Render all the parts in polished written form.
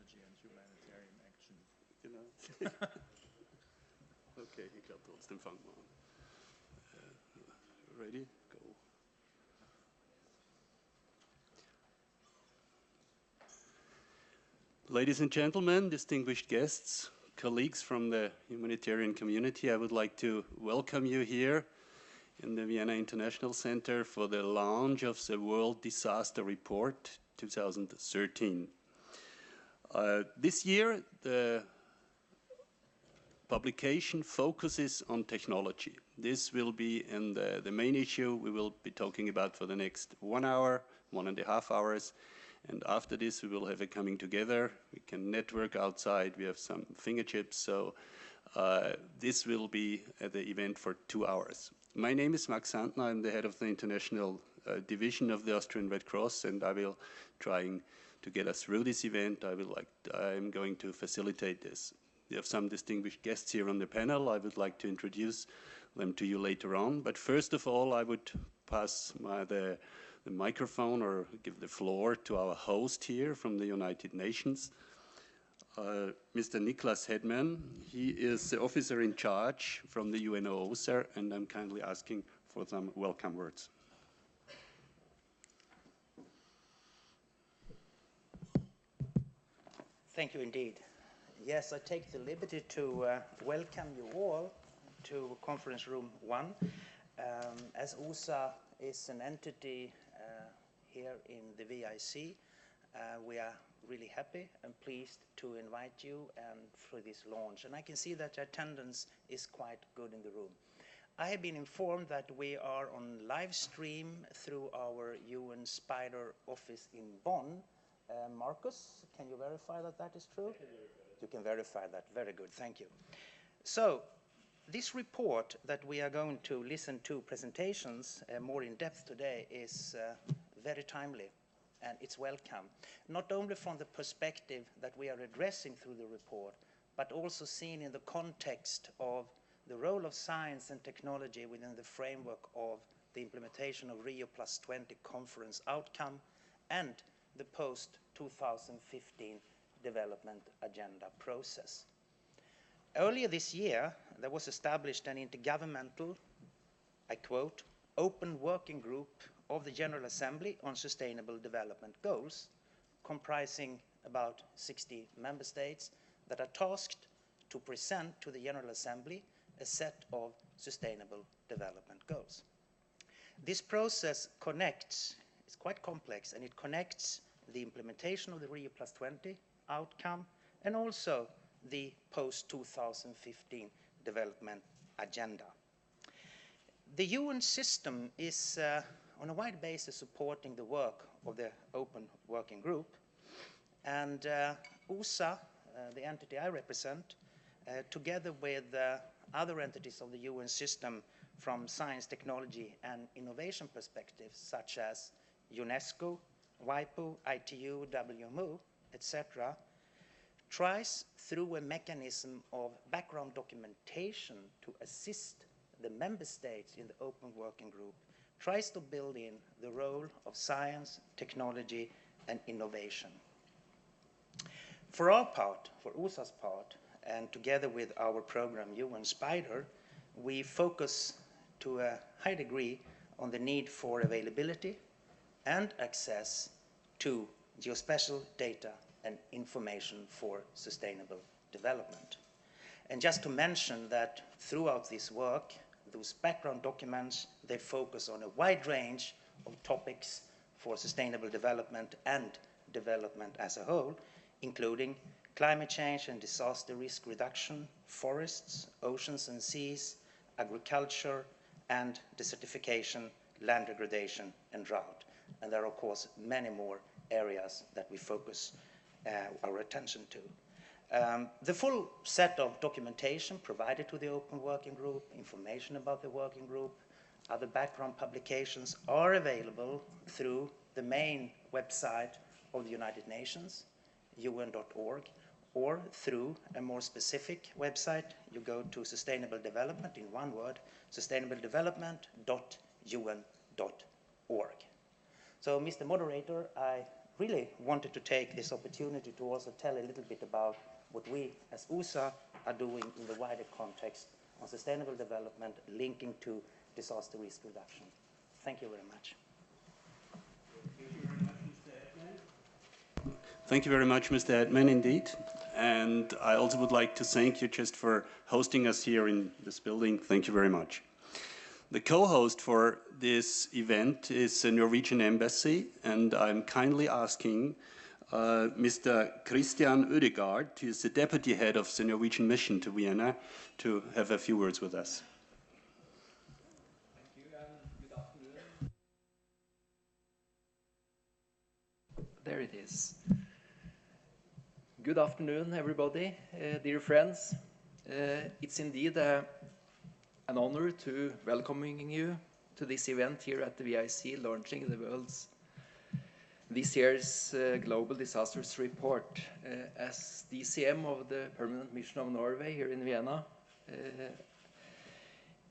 technology and humanitarian action. Genau. Okay, ich glaube trotzdem fangen wir an. Ready? Go. Ladies and gentlemen, distinguished guests, colleagues from the humanitarian community, I would like to welcome you here in the Vienna International Centre for the launch of the World Disaster Report 2013. This year, the publication focuses on technology. This will be in the main issue we will be talking about for the next 1 hour, 1.5 hours. And after this, we will have a coming together. We can network outside. We have some fingerchips. So this will be the event for 2 hours. My name is Max Sandner. I'm the head of the international division of the Austrian Red Cross, and I will trying to get us through this event. I'm going to facilitate this. We have some distinguished guests here on the panel. I would like to introduce them to you later on. But first of all, I would pass the microphone or give the floor to our host here from the United Nations, Mr. Niklas Hedman. He is the officer in charge from the UNOOSA, and I'm kindly asking for some welcome words. Thank you indeed. Yes, I take the liberty to welcome you all to Conference Room 1. As USA is an entity here in the VIC, we are really happy and pleased to invite you and for this launch. And I can see that the attendance is quite good in the room. I have been informed that we are on live stream through our UN Spider office in Bonn. Marcus, can you verify that that is true? You can verify that. Very good. Thank you. So this report that we are going to listen to presentations more in depth today is very timely, and it's welcome, not only from the perspective that we are addressing through the report, but also seen in the context of the role of science and technology within the framework of the implementation of Rio+20 conference outcome and the post-2015 development agenda process. Earlier this year, there was established an intergovernmental, I quote, open working group of the General Assembly on Sustainable Development Goals, comprising about 60 member states that are tasked to present to the General Assembly a set of Sustainable Development Goals. This process connects, it's quite complex, and it connects the implementation of the Rio+20 outcome and also the post-2015 development agenda. The UN system is on a wide basis supporting the work of the open working group, and USA, the entity I represent, together with other entities of the UN system from science, technology and innovation perspectives such as UNESCO, WIPO, ITU, WMO, etc., tries through a mechanism of background documentation to assist the member states in the open working group, tries to build in the role of science, technology and innovation. For our part, for USA's part, and together with our program UN Spider, we focus to a high degree on the need for availability and access to geospatial data and information for sustainable development. And just to mention that throughout this work, those background documents, they focus on a wide range of topics for sustainable development and development as a whole, including climate change and disaster risk reduction, forests, oceans and seas, agriculture and desertification, land degradation and drought. And there are, of course, many more areas that we focus our attention to. The full set of documentation provided to the open working group, information about the working group, other background publications are available through the main website of the United Nations, un.org, or through a more specific website. You go to sustainable development in one word, sustainabledevelopment.un.org. So, Mr. Moderator, I really wanted to take this opportunity to also tell a little bit about what we as UNOOSA are doing in the wider context on sustainable development linking to disaster risk reduction. Thank you very much. Thank you very much, Mr. Edman, indeed. And I also would like to thank you just for hosting us here in this building. Thank you very much. The co-host for this event is the Norwegian Embassy, and I'm kindly asking Mr. Christian Ødegaard, who is the deputy head of the Norwegian mission to Vienna, to have a few words with us. Thank you and good afternoon. There it is. Good afternoon, everybody, dear friends. It's indeed an honor to welcoming you to this event here at the VIC, launching the world's this year's Global Disasters Report. As DCM of the Permanent Mission of Norway here in Vienna,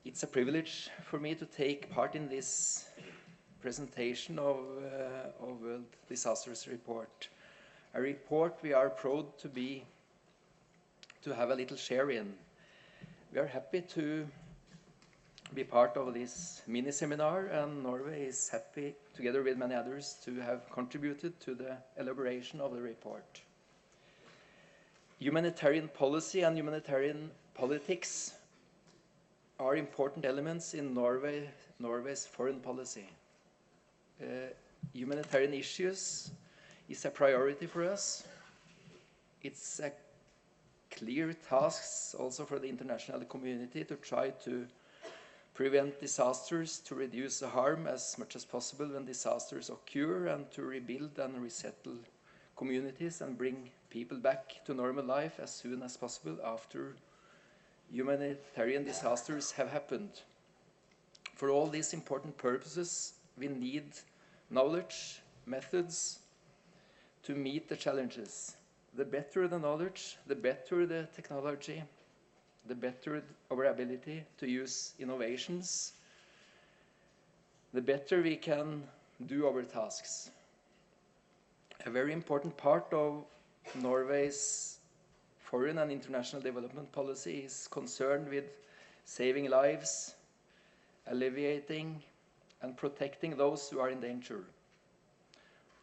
it's a privilege for me to take part in this presentation of World Disasters Report. A report we are proud to have a little share in. We are happy to be part of this mini seminar, and Norway is happy, together with many others, to have contributed to the elaboration of the report. Humanitarian policy and humanitarian politics are important elements in Norway's foreign policy. Humanitarian issues is a priority for us. It's a clear task also for the international community to try to prevent disasters, to reduce the harm as much as possible when disasters occur, and to rebuild and resettle communities and bring people back to normal life as soon as possible after humanitarian disasters have happened. For all these important purposes, we need knowledge, methods, to meet the challenges. The better the knowledge, the better the technology, the better our ability to use innovations, the better we can do our tasks. A very important part of Norway's foreign and international development policy is concerned with saving lives, alleviating and protecting those who are in danger.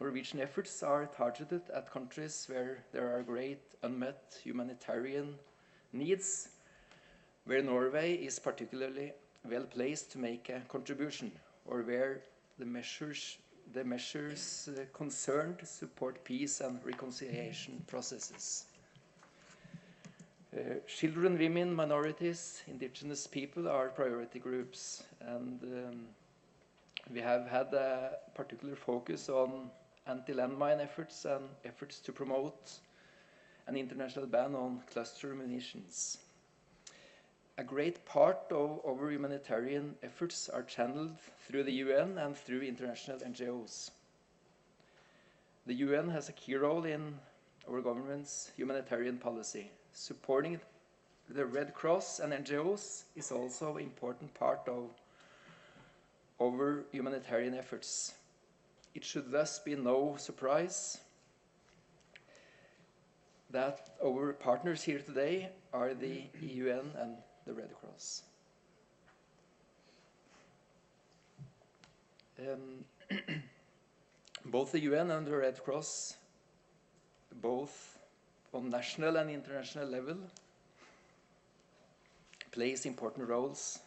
Norwegian efforts are targeted at countries where there are great unmet humanitarian needs, where Norway is particularly well placed to make a contribution, or where the measures concerned support peace and reconciliation processes. Children, women, minorities, indigenous people are priority groups, and we have had a particular focus on anti-landmine efforts and efforts to promote an international ban on cluster munitions. A great part of our humanitarian efforts are channeled through the UN and through international NGOs. The UN has a key role in our government's humanitarian policy. Supporting the Red Cross and NGOs is also an important part of our humanitarian efforts. It should thus be no surprise that our partners here today are the UN and the Red Cross. Both the UN and the Red Cross, both on national and international level, plays important roles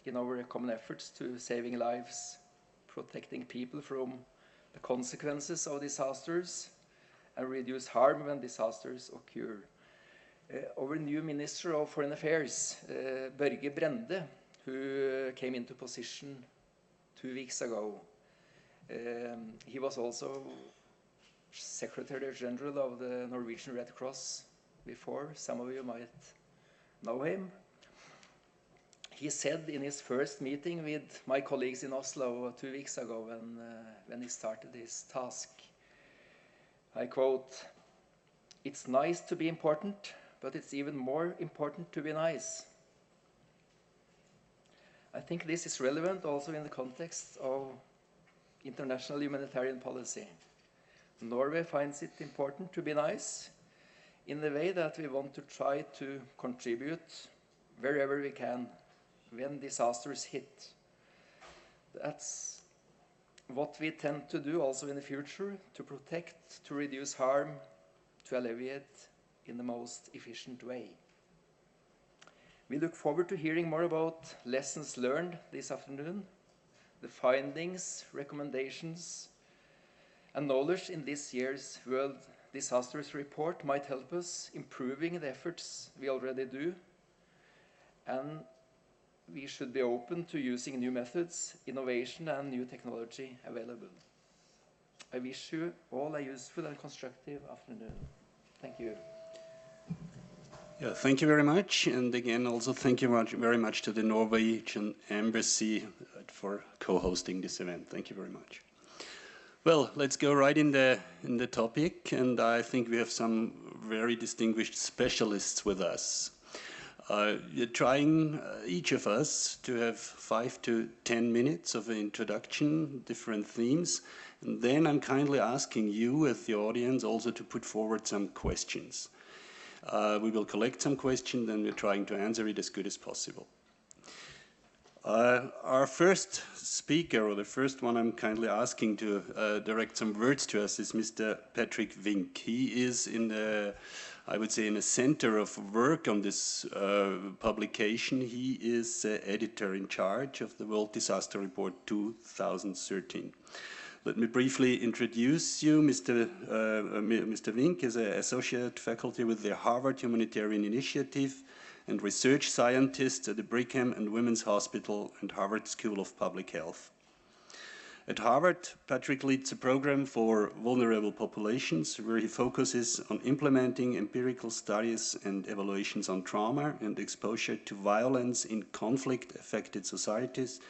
in our common efforts to saving lives, protecting people from the consequences of disasters, and reduce harm when disasters occur. Our new Minister of Foreign Affairs, Børge Brende, who came into position 2 weeks ago, he was also Secretary General of the Norwegian Red Cross before. Some of you might know him. He said in his first meeting with my colleagues in Oslo 2 weeks ago when he started his task, I quote, "It's nice to be important, but it's even more important to be nice." I think this is relevant also in the context of international humanitarian policy. Norway finds it important to be nice in the way that we want to try to contribute wherever we can when disasters hit. That's what we tend to do also in the future, to protect, to reduce harm, to alleviate in the most efficient way. We look forward to hearing more about lessons learned this afternoon, the findings, recommendations, and knowledge in this year's World Disasters Report might help us improving the efforts we already do, and we should be open to using new methods, innovation, and new technology available. I wish you all a useful and constructive afternoon. Thank you. Yeah, thank you very much. And again, also thank you very much to the Norwegian Embassy for co-hosting this event. Thank you very much. Well, let's go right in the topic. And I think we have some very distinguished specialists with us. We're trying, each of us, to have 5 to 10 minutes of an introduction, different themes. And then I'm kindly asking you, as the audience, also to put forward some questions. We will collect some questions, and we're trying to answer it as good as possible. Our first speaker, or the first one I'm kindly asking to direct some words to us, is Mr. Patrick Vink. He is in the, I would say, in a center of work on this publication. He is editor in charge of the World Disaster Report 2013. Let me briefly introduce you. Mr. Vink is an associate faculty with the Harvard Humanitarian Initiative and research scientist at the Brigham and Women's Hospital and Harvard School of Public Health. At Harvard, Patrick leads a program for vulnerable populations where he focuses on implementing empirical studies and evaluations on trauma and exposure to violence in conflict-affected societies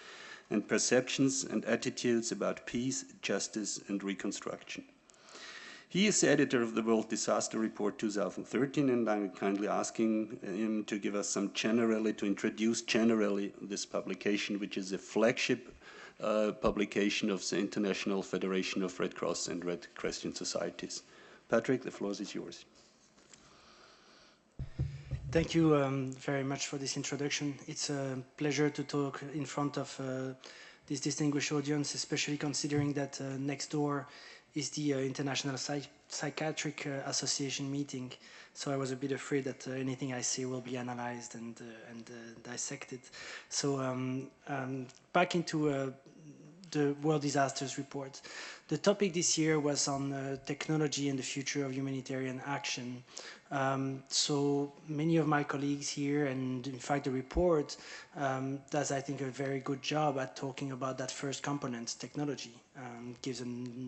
and perceptions and attitudes about peace, justice, and reconstruction. He is the editor of the World Disaster Report 2013, and I'm kindly asking him to give us some to introduce generally this publication, which is a flagship publication of the International Federation of Red Cross and Red Crescent Societies. Patrick, the floor is yours. Thank you very much for this introduction. It's a pleasure to talk in front of this distinguished audience, especially considering that next door is the International Psychiatric Association meeting. So I was a bit afraid that anything I say will be analyzed and dissected. So back into the World Disasters Report. The topic this year was on technology and the future of humanitarian action. So many of my colleagues here, and in fact the report, does I think a very good job at talking about that first component, technology. Gives a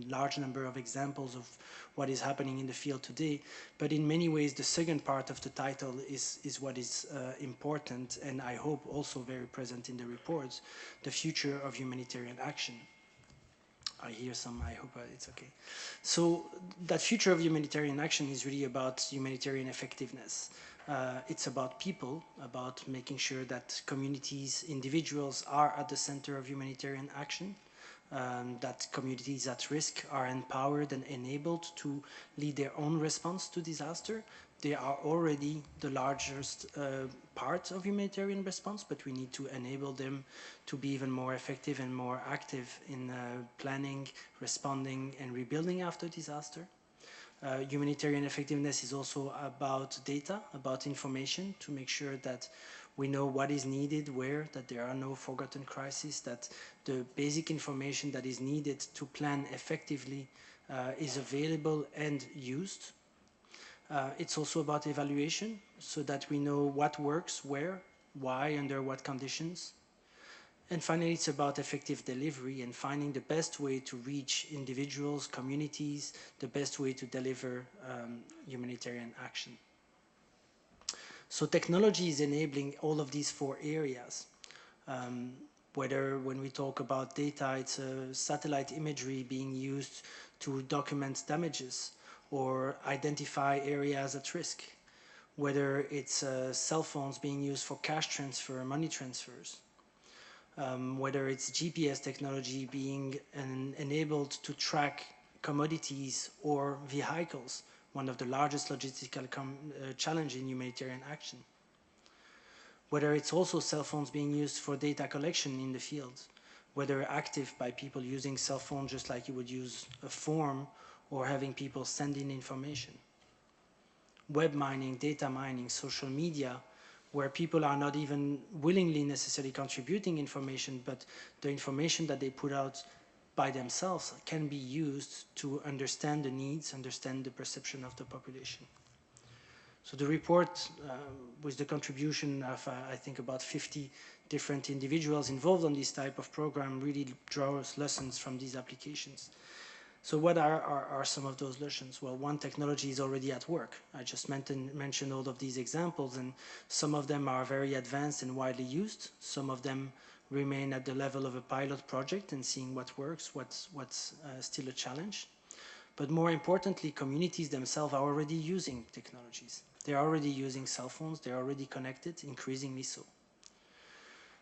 large number of examples of what is happening in the field today, but in many ways the second part of the title is what is important, and I hope also very present in the reports, the future of humanitarian action. I hear some, I hope it's okay. So that future of humanitarian action is really about humanitarian effectiveness. It's about people, about making sure that communities, individuals are at the center of humanitarian action, that communities at risk are empowered and enabled to lead their own response to disaster. They are already the largest part of humanitarian response, but we need to enable them to be even more effective and more active in planning, responding, and rebuilding after disaster. Humanitarian effectiveness is also about data, about information, to make sure that we know what is needed where, that there are no forgotten crises, that the basic information that is needed to plan effectively is available and used. It's also about evaluation, so that we know what works, where, why, under what conditions. And finally, it's about effective delivery and finding the best way to reach individuals, communities, the best way to deliver humanitarian action. So technology is enabling all of these 4 areas. Whether when we talk about data, it's satellite imagery being used to document damages or identify areas at risk. Whether it's cell phones being used for cash transfer, money transfers. Whether it's GPS technology being enabled to track commodities or vehicles, one of the largest logistical challenges in humanitarian action. Whether it's also cell phones being used for data collection in the field, whether active by people using cell phones just like you would use a form, or having people send in information. Web mining, data mining, social media, where people are not even willingly necessarily contributing information, but the information that they put out by themselves can be used to understand the needs, understand the perception of the population. So the report, with the contribution of, I think, about 50 different individuals involved on this type of program, really draws lessons from these applications. So what are some of those lessons? Well, one, technology is already at work. I just mentioned all of these examples, and some of them are very advanced and widely used. Some of them remain at the level of a pilot project and seeing what works, what's still a challenge. But more importantly, communities themselves are already using technologies. They're already using cell phones, they're already connected, increasingly so.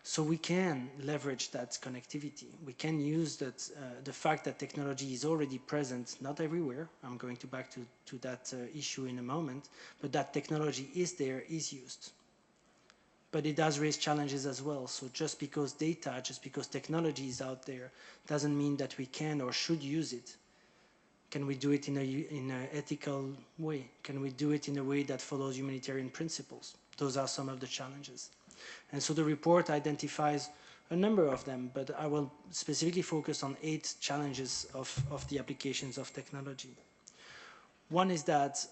So we can leverage that connectivity. We can use that, the fact that technology is already present, not everywhere. I'm going back to that issue in a moment, but that technology is there, is used. But it does raise challenges as well. So just because data, just because technology is out there, doesn't mean that we can or should use it. Can we do it in an ethical way? Can we do it in a way that follows humanitarian principles? Those are some of the challenges. And so the report identifies a number of them, but I will specifically focus on 8 challenges of the applications of technology. One is that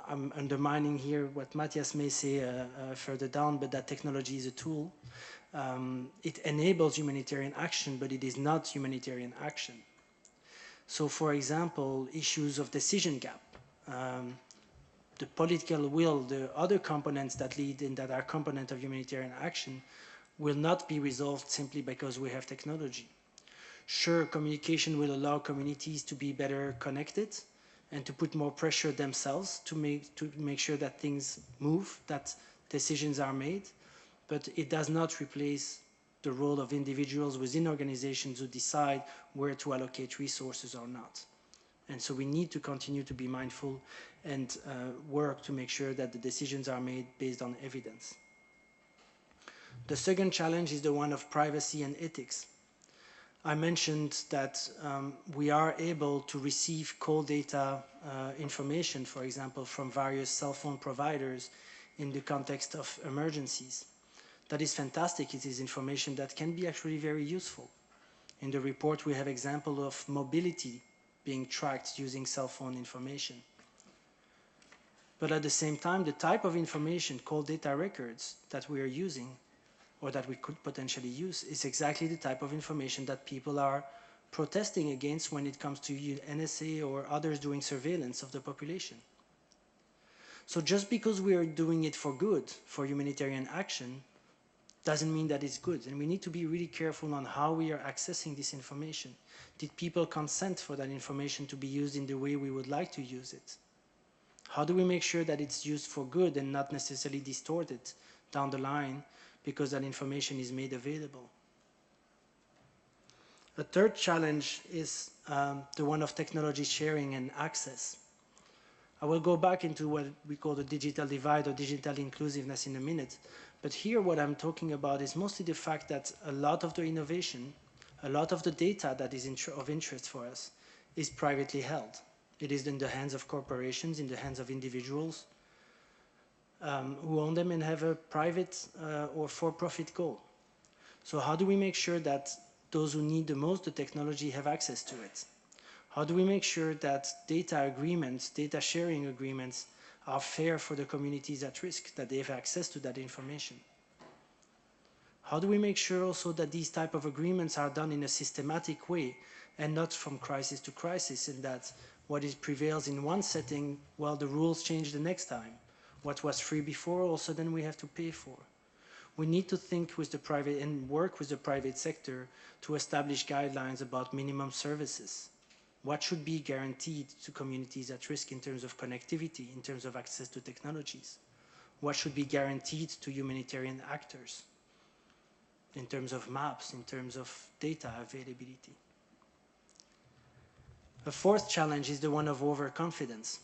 I'm undermining here what Matthias may say further down, but that technology is a tool. It enables humanitarian action, but it is not humanitarian action. So, for example, issues of decision gap, the political will, the other components that lead in that are component of humanitarian action will not be resolved simply because we have technology. Sure, communication will allow communities to be better connected and to put more pressure themselves to make sure that things move, that decisions are made, but it does not replace the role of individuals within organizations who decide where to allocate resources or not. And so we need to continue to be mindful and work to make sure that the decisions are made based on evidence. The second challenge is the one of privacy and ethics. I mentioned that we are able to receive call data information, for example, from various cell phone providers in the context of emergencies. That is fantastic. It is information that can be actually very useful. In the report, we have example of mobility being tracked using cell phone information. But at the same time, the type of information, call data records, that we are using, or that we could potentially use, is exactly the type of information that people are protesting against when it comes to NSA or others doing surveillance of the population. So just because we are doing it for good, for humanitarian action, doesn't mean that it's good. And we need to be really careful on how we are accessing this information. Did people consent for that information to be used in the way we would like to use it? How do we make sure that it's used for good and not necessarily distorted down the line because that information is made available? A third challenge is the one of technology sharing and access. I will go back into what we call the digital divide or digital inclusiveness in a minute. But here what I'm talking about is mostly the fact that a lot of the innovation, a lot of the data that is of interest for us is privately held. It is in the hands of corporations, in the hands of individuals who own them and have a private or for-profit goal. So how do we make sure that those who need the most the technology have access to it? How do we make sure that data agreements, data sharing agreements are fair for the communities at risk, that they have access to that information? How do we make sure also that these type of agreements are done in a systematic way and not from crisis to crisis, and that what prevails in one setting, well, the rules change the next time. What was free before, also then we have to pay for. We need to think with the private and work with the private sector to establish guidelines about minimum services. What should be guaranteed to communities at risk in terms of connectivity, in terms of access to technologies? What should be guaranteed to humanitarian actors in terms of maps, in terms of data availability? A fourth challenge is the one of overconfidence.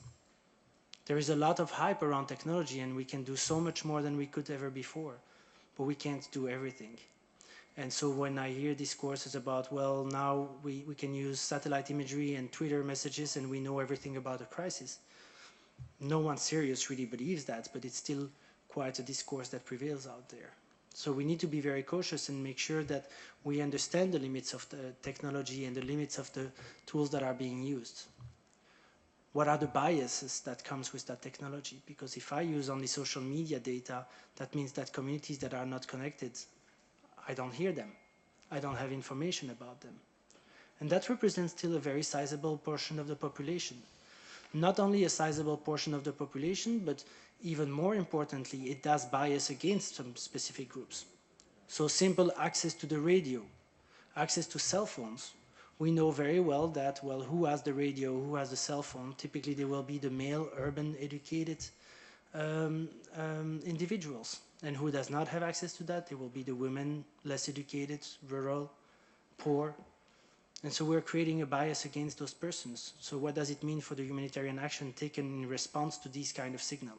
There is a lot of hype around technology and we can do so much more than we could ever before, but we can't do everything. And so when I hear discourses about, well, now we can use satellite imagery and Twitter messages and we know everything about a crisis, no one serious really believes that, but it's still quite a discourse that prevails out there. So we need to be very cautious and make sure that we understand the limits of the technology and the limits of the tools that are being used. What are the biases that comes with that technology? Because if I use only social media data, that means that communities that are not connected, I don't hear them. I don't have information about them. And that represents still a very sizable portion of the population. Not only a sizable portion of the population, but even more importantly, it does bias against some specific groups. So simple access to the radio, access to cell phones. We know very well that, well, who has the radio, who has the cell phone? Typically, they will be the male, urban, educated individuals. And who does not have access to that? They will be the women, less educated, rural, poor. And so we're creating a bias against those persons. So what does it mean for the humanitarian action taken in response to these kind of signal?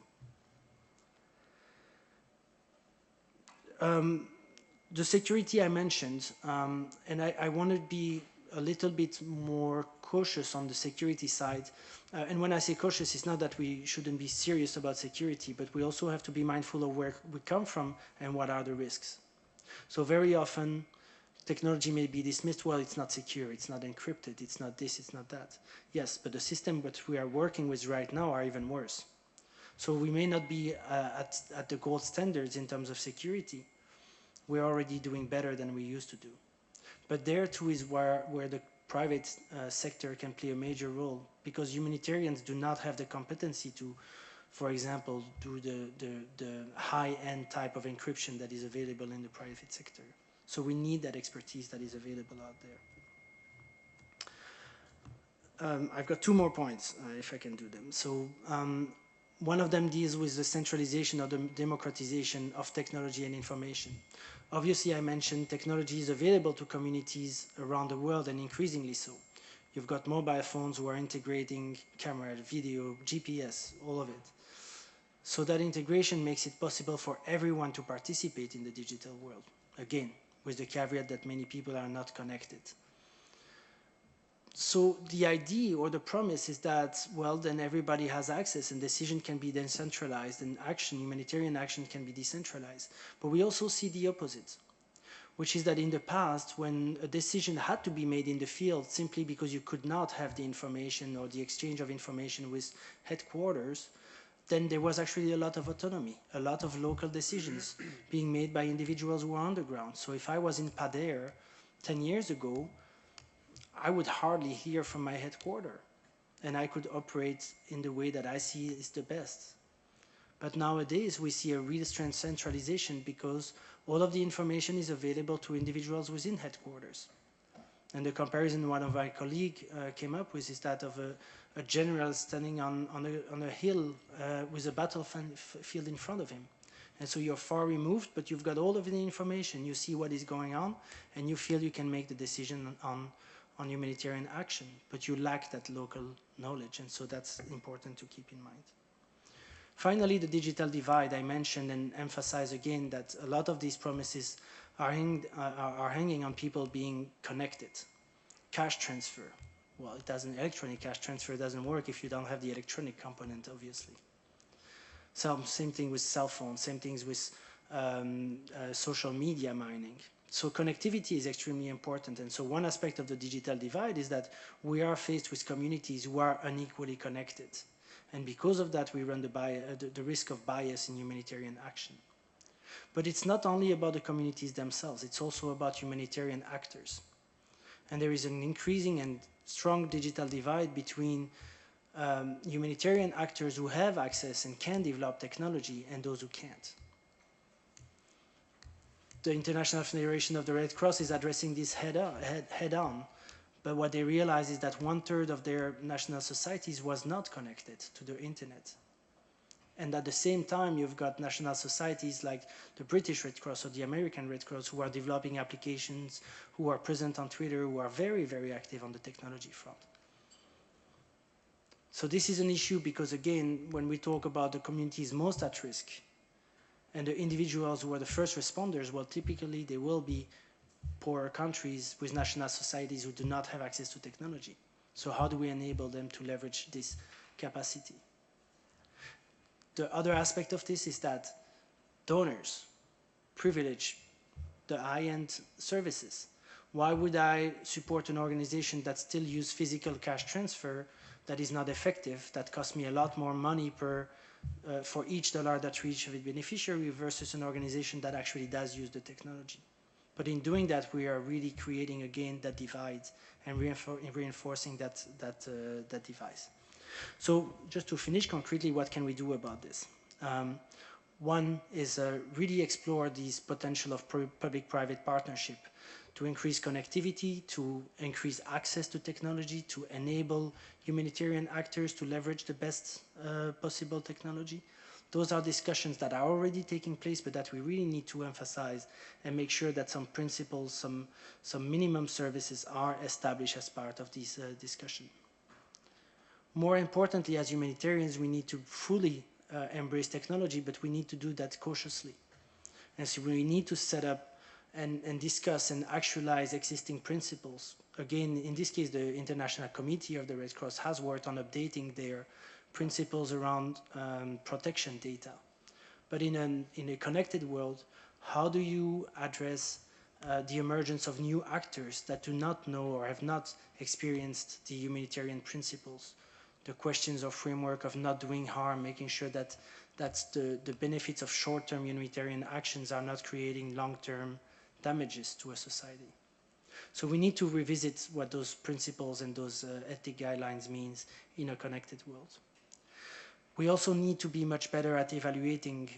The security I mentioned, and I want to be a little bit more cautious on the security side. And when I say cautious, it's not that we shouldn't be serious about security, but we also have to be mindful of where we come from and what are the risks. So very often, technology may be dismissed, well, it's not secure, it's not encrypted, it's not this, it's not that. Yes, but the system that we are working with right now are even worse. So we may not be at the gold standards in terms of security. We're already doing better than we used to do. But there too is where the private sector can play a major role, because humanitarians do not have the competency to, for example, do the high-end type of encryption that is available in the private sector. So we need that expertise that is available out there. I've got two more points, if I can do them. So one of them deals with the centralization or the democratization of technology and information. Obviously, I mentioned technology is available to communities around the world, and increasingly so. You've got mobile phones who are integrating camera, video, GPS, all of it. So that integration makes it possible for everyone to participate in the digital world. Again, with the caveat that many people are not connected. So the idea or the promise is that, well, then everybody has access and decision can be then centralized and action, humanitarian action can be decentralized. But we also see the opposite, which is that in the past, when a decision had to be made in the field simply because you could not have the information or the exchange of information with headquarters, then there was actually a lot of autonomy, a lot of local decisions being made by individuals who are on the ground. So if I was in Pader 10 years ago, I would hardly hear from my headquarters, and I could operate in the way that I see is the best. But nowadays we see a real centralization because all of the information is available to individuals within headquarters. And the comparison one of my colleagues came up with is that of a general standing on a hill with a battlefield in front of him. And so you're far removed, but you've got all of the information. You see what is going on, and you feel you can make the decision on humanitarian action, but you lack that local knowledge, and so that's important to keep in mind. Finally, the digital divide. I mentioned and emphasize again that a lot of these promises are hanging on people being connected. Cash transfer. Well, electronic cash transfer doesn't work if you don't have the electronic component, obviously. So same thing with cell phones, same things with social media mining. So connectivity is extremely important, and so one aspect of the digital divide is that we are faced with communities who are unequally connected. And because of that, we run the risk of bias in humanitarian action. But it's not only about the communities themselves, it's also about humanitarian actors. And there is an increasing and strong digital divide between humanitarian actors who have access and can develop technology and those who can't. The International Federation of the Red Cross is addressing this head on, but what they realized is that 1/3 of their national societies was not connected to the internet. And at the same time, you've got national societies like the British Red Cross or the American Red Cross who are developing applications, who are present on Twitter, who are very, very active on the technology front. So this is an issue because, again, when we talk about the communities most at risk and the individuals who are the first responders, well, typically they will be poorer countries with national societies who do not have access to technology. So how do we enable them to leverage this capacity? The other aspect of this is that donors privilege the high-end services. Why would I support an organization that still uses physical cash transfer that is not effective, that costs me a lot more money for each dollar that reaches the beneficiary versus an organization that actually does use the technology? But in doing that, we are really creating again that divide and reinforcing that divide. So just to finish concretely, what can we do about this? One is really explore these potential of public-private partnership to increase connectivity, to increase access to technology, to enable humanitarian actors to leverage the best possible technology. Those are discussions that are already taking place, but that we really need to emphasize and make sure that some principles, some minimum services are established as part of this discussion. More importantly, as humanitarians, we need to fully embrace technology, but we need to do that cautiously. And so we need to set up and discuss and actualize existing principles. Again, in this case, the International Committee of the Red Cross has worked on updating their principles around protection data. But in a connected world, how do you address the emergence of new actors that do not know or have not experienced the humanitarian principles? The questions of framework of not doing harm, making sure that the benefits of short-term humanitarian actions are not creating long-term damages to a society. So we need to revisit what those principles and those ethic guidelines means in a connected world. We also need to be much better at evaluating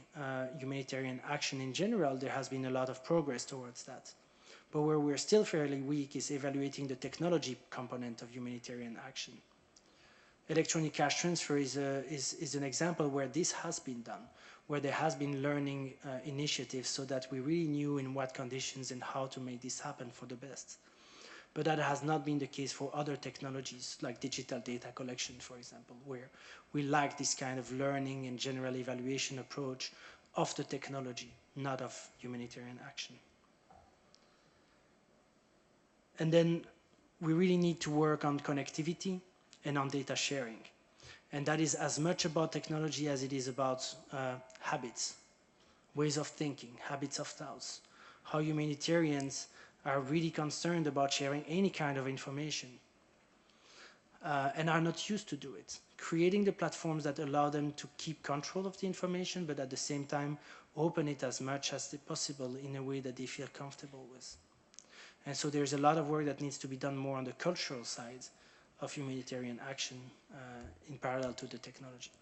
humanitarian action in general. There has been a lot of progress towards that. But where we're still fairly weak is evaluating the technology component of humanitarian action. Electronic cash transfer is an example where this has been done, where there has been learning initiatives so that we really knew in what conditions and how to make this happen for the best. But that has not been the case for other technologies like digital data collection, for example, where we lack this kind of learning and general evaluation approach of the technology, not of humanitarian action. And then we really need to work on connectivity and on data sharing. And that is as much about technology as it is about habits, ways of thinking, habits of thoughts, how humanitarians are really concerned about sharing any kind of information and are not used to do it. Creating the platforms that allow them to keep control of the information, but at the same time open it as much as possible in a way that they feel comfortable with. And so there's a lot of work that needs to be done more on the cultural side of humanitarian action in parallel to the technology.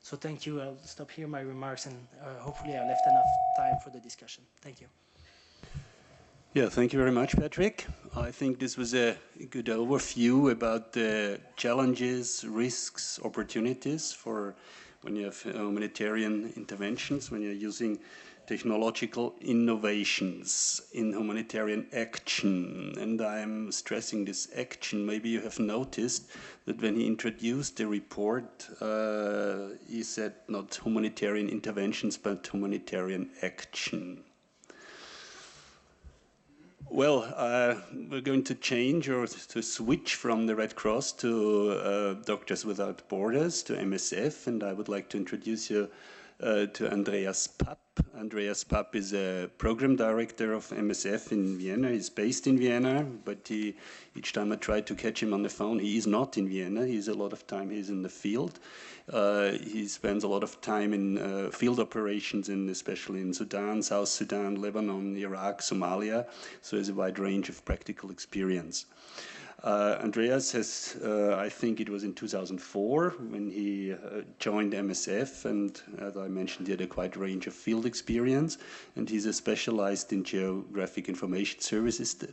So thank you. I'll stop here my remarks, and hopefully I left enough time for the discussion. Thank you. Yeah, thank you very much, Patrick. I think this was a good overview about the challenges, risks, opportunities for when you have humanitarian interventions, when you're using technological innovations in humanitarian action. And I'm stressing this action. Maybe you have noticed that when he introduced the report, he said not humanitarian interventions, but humanitarian action. Well, we're going to change or to switch from the Red Cross to Doctors Without Borders, to MSF, and I would like to introduce you to Andreas Papp. Andreas Papp is a program director of MSF in Vienna. He's based in Vienna, but each time I try to catch him on the phone, he is not in Vienna. He's a lot of time he's in the field. He spends a lot of time in field operations, especially in Sudan, South Sudan, Lebanon, Iraq, Somalia. So he has a wide range of practical experience. Andreas has, I think it was in 2004 when he joined MSF, and as I mentioned, he had a quite range of field experience, and he's specialized in geographic information services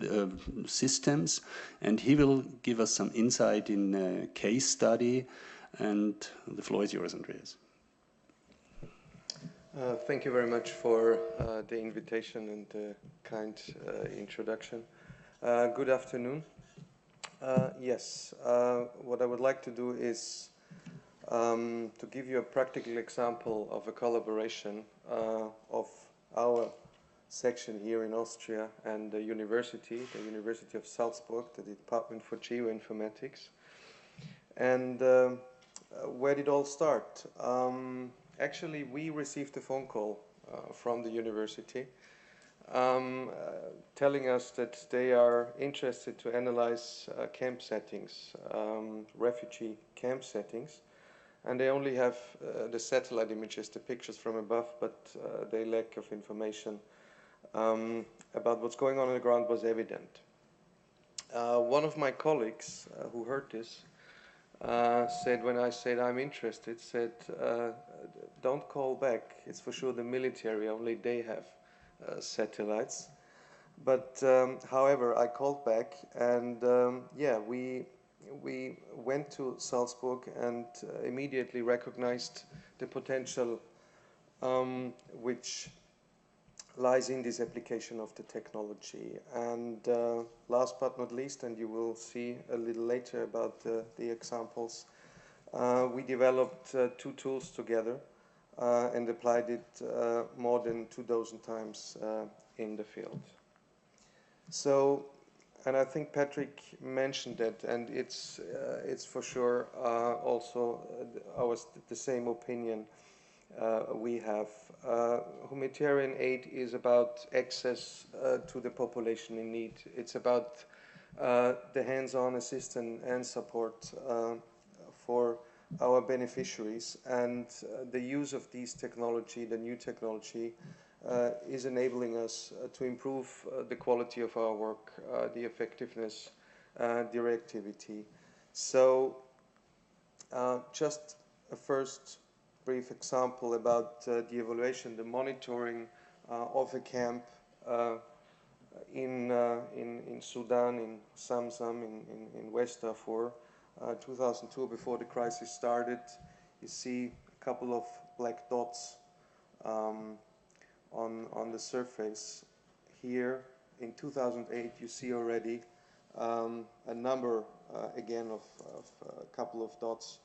systems, and he will give us some insight in a case study, and the floor is yours, Andreas. Thank you very much for the invitation and the kind introduction. Good afternoon. Yes, what I would like to do is to give you a practical example of a collaboration of our section here in Austria and the University of Salzburg, the Department for Geoinformatics. And where did it all start? Actually, we received a phone call from the university telling us that they are interested to analyze camp settings, refugee camp settings, and they only have the satellite images, the pictures from above, but their lack of information about what's going on the ground was evident. One of my colleagues who heard this said, when I said I'm interested, said, don't call back, it's for sure the military, only they have satellites. But however, I called back, and yeah, we went to Salzburg and immediately recognized the potential which lies in this application of the technology. And last but not least, and you will see a little later about the examples, we developed two tools together and applied it more than 2,000 times in the field. So, and I think Patrick mentioned that, and it's for sure also the same opinion we have. Humanitarian aid is about access to the population in need. It's about the hands-on assistance and support for our beneficiaries, and the use of these technology, the new technology, is enabling us to improve the quality of our work, the effectiveness, the reactivity. So just a first brief example about the evaluation, the monitoring of a camp in Sudan, in Zamzam, in West Darfur, 2002, before the crisis started. You see a couple of black dots on the surface. Here in 2008, you see already a number again of a couple of dots.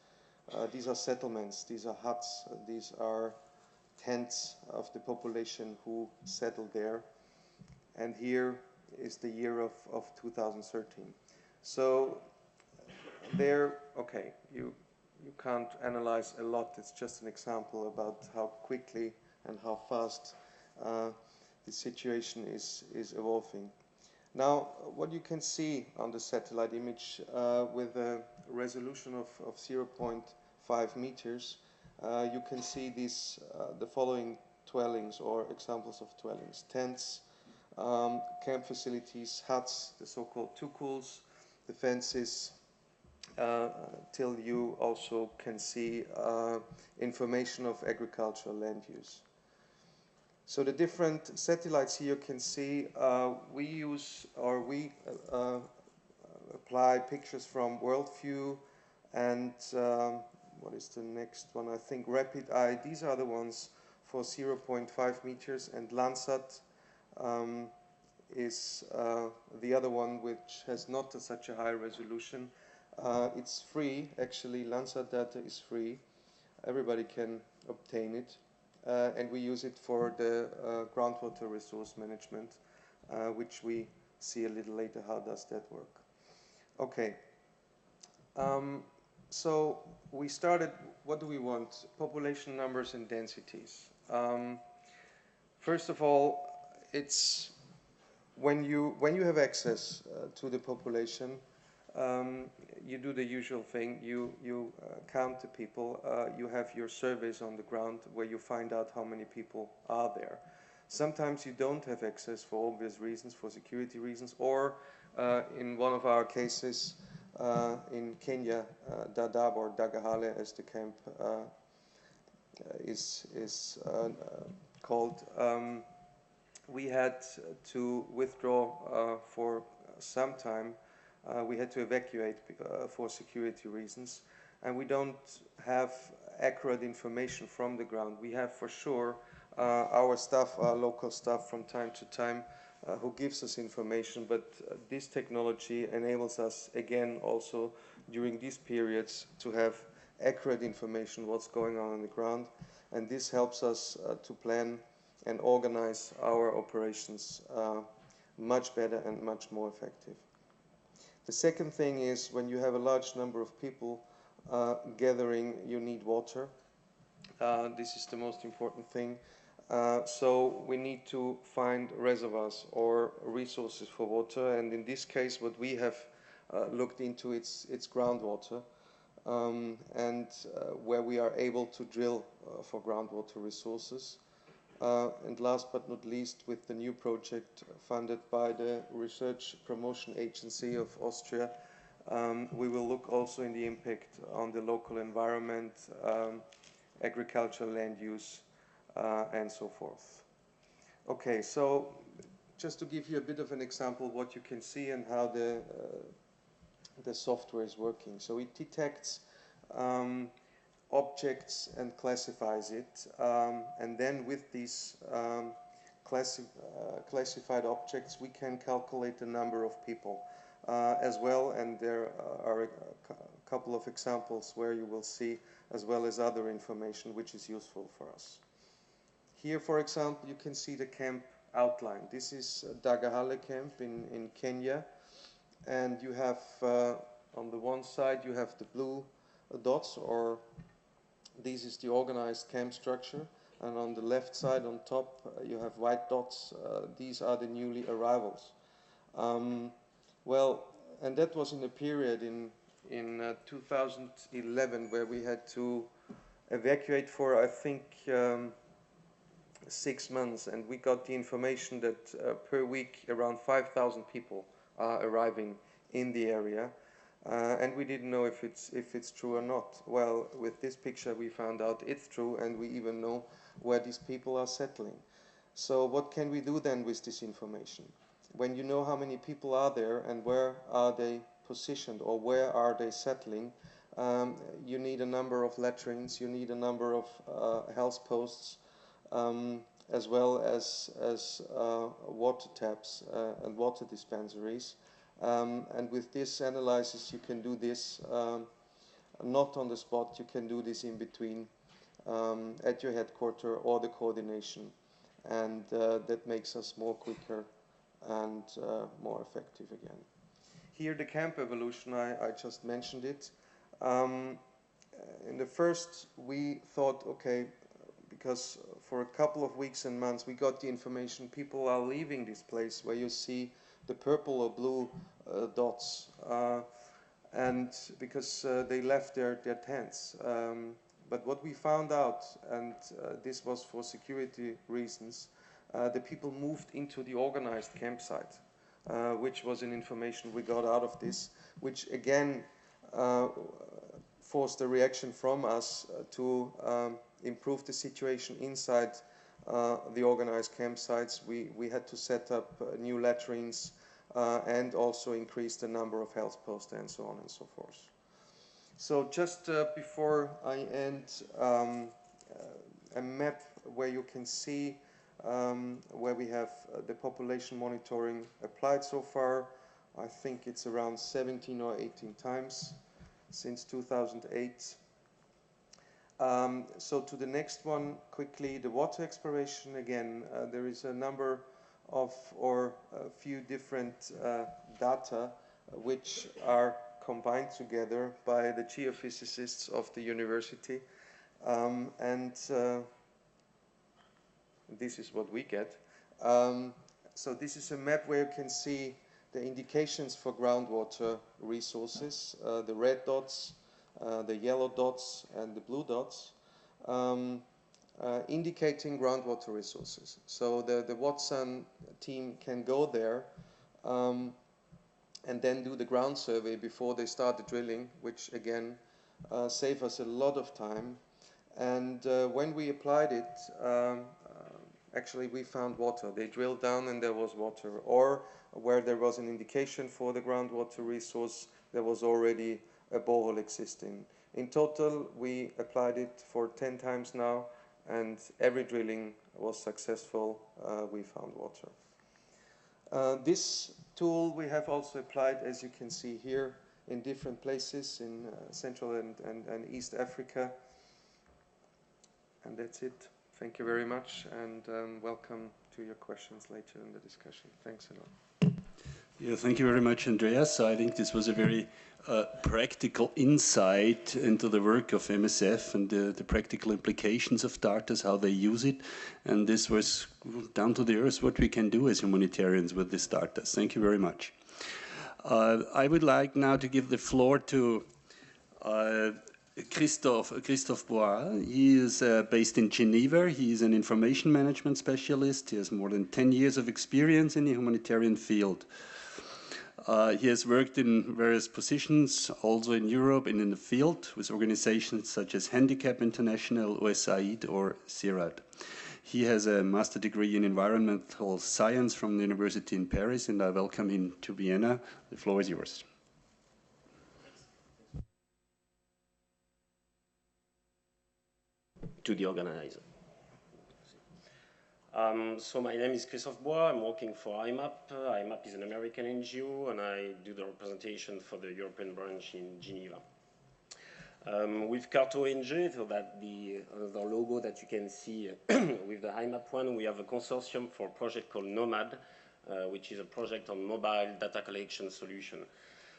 These are settlements, these are huts, these are tents of the population who settled there. And here is the year of 2013. So there, okay, you can't analyze a lot. It's just an example about how quickly and how fast the situation is evolving. Now, what you can see on the satellite image with a resolution of 0.5 meters, you can see these, the following dwellings or examples of dwellings: tents, camp facilities, huts, the so-called tukuls, the fences, till you also can see information of agricultural land use. So the different satellites here you can see, we use, or we apply pictures from WorldView and what is the next one? I think Rapid Eye. These are the ones for 0.5 meters, and Landsat is the other one which has not such a high resolution. It's free, actually. Landsat data is free. Everybody can obtain it. And we use it for the groundwater resource management, which we see a little later. How does that work? Okay. So we started, what do we want? Population numbers and densities. First of all, it's when you have access to the population, you do the usual thing. You count the people. You have your surveys on the ground where you find out how many people are there. Sometimes you don't have access for obvious reasons, for security reasons, or in one of our cases in Kenya, Dadaab or Dagahale, as the camp is called, we had to withdraw for some time. We had to evacuate for security reasons, and we don't have accurate information from the ground. We have for sure our staff, our local staff from time to time who gives us information, but this technology enables us again also during these periods to have accurate information what's going on the ground, and this helps us to plan and organize our operations much better and much more effective. The second thing is, when you have a large number of people gathering, you need water. This is the most important thing. So we need to find reservoirs or resources for water, and in this case what we have looked into, it's groundwater, and where we are able to drill for groundwater resources. And last but not least, with the new project funded by the Research Promotion Agency of Austria, we will look also in the impact on the local environment, agricultural land use, and so forth. Okay, so just to give you a bit of an example of what you can see and how the software is working. So it detects objects and classifies it, and then with these classified objects we can calculate the number of people as well, and there are a couple of examples where you will see as well as other information which is useful for us. Here, for example, you can see the camp outline. This is Dagahale camp in Kenya, and you have on the one side you have the blue dots, or this is the organized camp structure, and on the left side on top you have white dots. These are the newly arrivals. Well, and that was in a period in 2011 where we had to evacuate for, I think, 6 months, and we got the information that per week around 5,000 people are arriving in the area. And we didn't know if it's true or not. Well, with this picture we found out it's true, and we even know where these people are settling. So what can we do then with this information? When you know how many people are there and where are they positioned or where are they settling, you need a number of latrines, you need a number of health posts, as well as water taps and water dispensaries. And with this analysis you can do this not on the spot, you can do this in between at your headquarter or the coordination, and that makes us more quicker and more effective again. Here the camp evolution, I just mentioned it. In the first we thought, okay, because for a couple of weeks and months we got the information people are leaving this place where you see the purple or blue dots, and because they left their tents. But what we found out, and this was for security reasons, the people moved into the organized campsite, which was an information we got out of this, which again forced a reaction from us to improve the situation inside the organized campsites. We had to set up new latrines and also increase the number of health posts and so on and so forth. So just before I end, a map where you can see where we have the population monitoring applied so far. I think it's around 17 or 18 times since 2008. So to the next one, quickly, the water exploration. Again, there is a number of, or a few different data which are combined together by the geophysicists of the university, and this is what we get. So this is a map where you can see the indications for groundwater resources, the red dots, the yellow dots and the blue dots, indicating groundwater resources. So the Watson team can go there and then do the ground survey before they start the drilling, which again save us a lot of time. And when we applied it, actually we found water. They drilled down and there was water, or where there was an indication for the groundwater resource, there was already a borehole existing. In total, we applied it for 10 times now, and every drilling was successful. We found water. This tool we have also applied, as you can see here, in different places in Central and East Africa. And that's it. Thank you very much, and welcome to your questions later in the discussion. Thanks a lot. Yeah, thank you very much, Andreas. I think this was a very practical insight into the work of MSF and the practical implications of data, how they use it. And this was down to the earth what we can do as humanitarians with this data. Thank you very much. I would like now to give the floor to Christophe Bois. He is based in Geneva. He is an information management specialist. He has more than 10 years of experience in the humanitarian field. He has worked in various positions, also in Europe and in the field, with organizations such as Handicap International, USAID, or CIRAD. He has a master degree in environmental science from the University in Paris, and I welcome him to Vienna. The floor is yours. To the organizer. So my name is Christophe Bois. I'm working for IMAP. IMAP is an American NGO, and I do the representation for the European branch in Geneva. With CART-ONG, so that the logo that you can see with the IMAP one, we have a consortium for a project called NOMAD, which is a project on mobile data collection solution.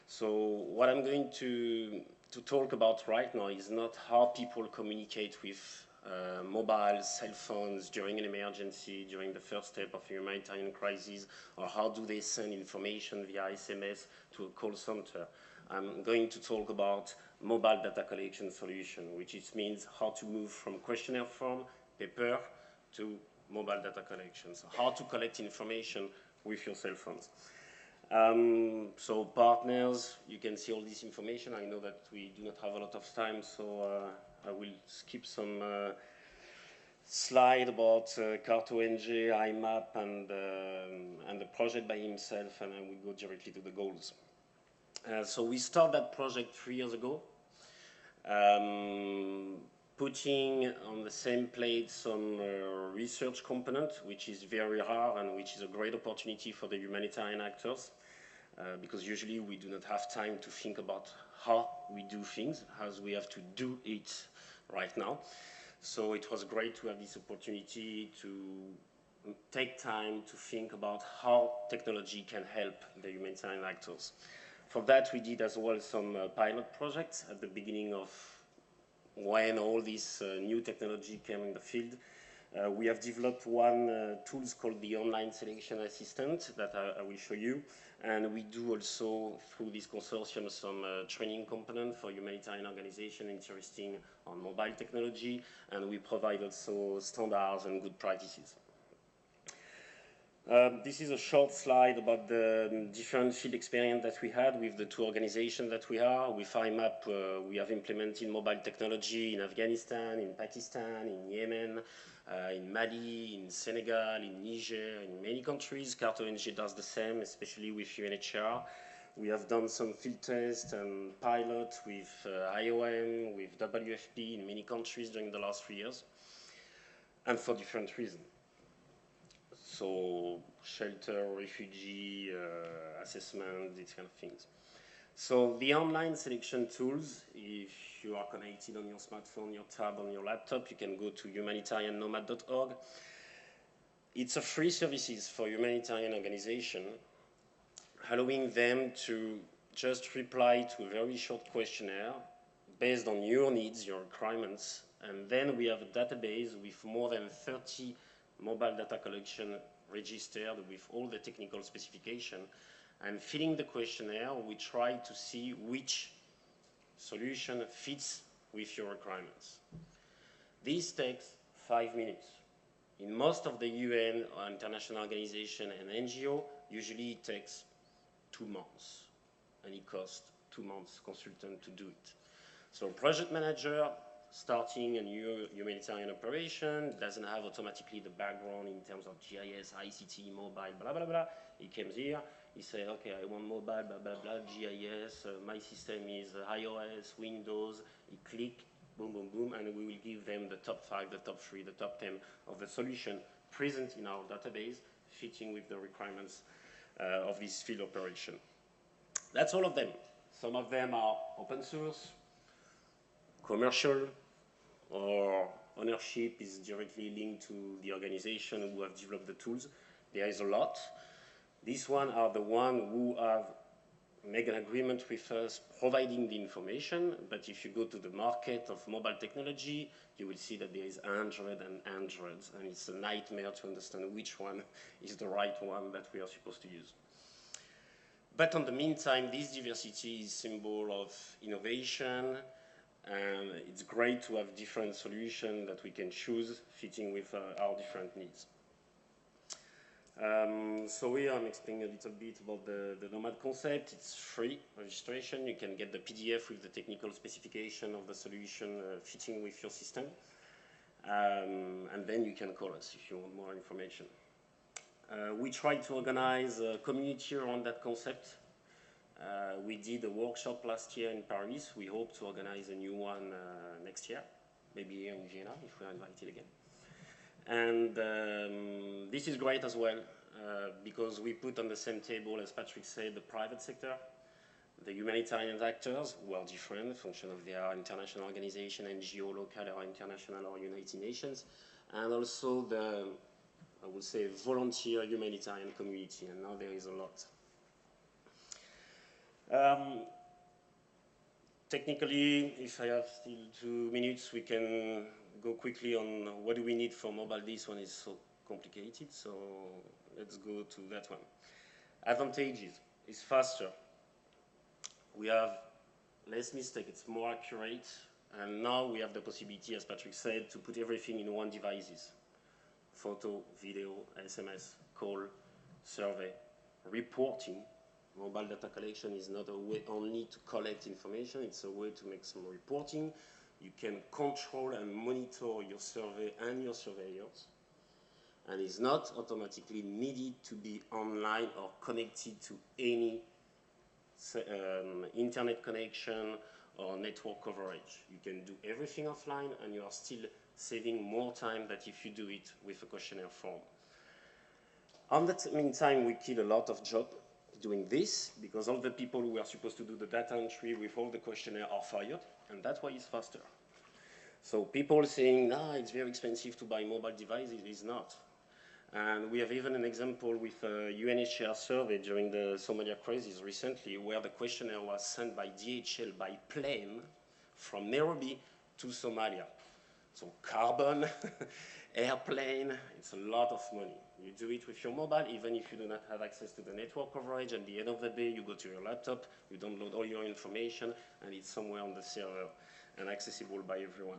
So what I'm going to talk about right now is not how people communicate with mobile cell phones during an emergency, during the first step of a humanitarian crisis, or how do they send information via SMS to a call center. I'm going to talk about mobile data collection solution, which means how to move from questionnaire form, paper, to mobile data collection. So how to collect information with your cell phones. So partners, you can see all this information. I know that we do not have a lot of time, so I will skip some slide about CART-ONG, IMAP, and the project by himself, and I will go directly to the goals. So we started that project 3 years ago, putting on the same plate some research component, which is very rare and which is a great opportunity for the humanitarian actors, because usually we do not have time to think about how we do things, as we have to do it right now. So it was great to have this opportunity to take time to think about how technology can help the humanitarian actors. For that, we did as well some pilot projects at the beginning of when all this new technology came in the field. We have developed one tool called the online selection assistant that I will show you. And we do also, through this consortium, some training component for humanitarian organizations interested on mobile technology. And we provide also standards and good practices. This is a short slide about the different field experience that we had with the two organizations that we are. With IMAP, we have implemented mobile technology in Afghanistan, in Pakistan, in Yemen, in Mali, in Senegal, in Niger, in many countries. CART-ONG does the same, especially with UNHCR. We have done some field tests and pilots with IOM, with WFP in many countries during the last 3 years, and for different reasons. So shelter, refugee, assessment, these kind of things. So the online selection tools, if you are connected on your smartphone, your tab, on your laptop, you can go to humanitariannomad.org. It's a free services for humanitarian organization, allowing them to just reply to a very short questionnaire based on your needs, your requirements, and then we have a database with more than 30 mobile data collection registered with all the technical specification. And filling the questionnaire, we try to see which solution fits with your requirements. This takes 5 minutes. In most of the UN or international organization and NGO, usually it takes 2 months, and it costs 2 months consultant to do it. So project manager starting a new humanitarian operation doesn't have automatically the background in terms of GIS, ICT, mobile, blah, blah, blah. He comes here, he says, okay, I want mobile, blah, blah, blah, GIS, my system is iOS, Windows. He click, boom, boom, boom, and we will give them the top 5, the top 3, the top 10 of the solution present in our database, fitting with the requirements of this field operation. That's all of them. Some of them are open source, commercial, or ownership is directly linked to the organization who have developed the tools. There is a lot. These ones are the ones who have made an agreement with us providing the information, but if you go to the market of mobile technology, you will see that there is hundreds and hundreds, and it's a nightmare to understand which one is the right one that we are supposed to use. But in the meantime, this diversity is a symbol of innovation, and it's great to have different solutions that we can choose fitting with our different needs. So here I'm explaining a little bit about the Nomad concept. It's free registration. You can get the PDF with the technical specification of the solution fitting with your system. And then you can call us if you want more information. We try to organize a community around that concept. We did a workshop last year in Paris. We hope to organize a new one next year, maybe here in Vienna if we are invited again. And this is great as well because we put on the same table, as Patrick said, the private sector, the humanitarian actors who are different, function of their international organization, NGO, local or international or United Nations, and also the, I would say, volunteer humanitarian community, and now there is a lot. Technically, if I have still 2 minutes, we can go quickly on what do we need for mobile. This one is so complicated, so let's go to that one. Advantages, it's faster. We have less mistake, it's more accurate, and now we have the possibility, as Patrick said, to put everything in one devices. Photo, video, SMS, call, survey, reporting. Mobile data collection is not a way only to collect information, it's a way to make some reporting. You can control and monitor your survey and your surveyors. And it's not automatically needed to be online or connected to any internet connection or network coverage. You can do everything offline and you are still saving more time than if you do it with a questionnaire form. In the meantime, we kill a lot of jobs doing this because all the people who are supposed to do the data entry with all the questionnaire are fired, and that's why it's faster. So people saying, nah, it's very expensive to buy mobile devices, it is not. And we have even an example with a UNHCR survey during the Somalia crisis recently, where the questionnaire was sent by DHL by plane from Nairobi to Somalia. So carbon, airplane, it's a lot of money. You do it with your mobile, even if you do not have access to the network coverage. At the end of the day, you go to your laptop, you download all your information, and it's somewhere on the server and accessible by everyone.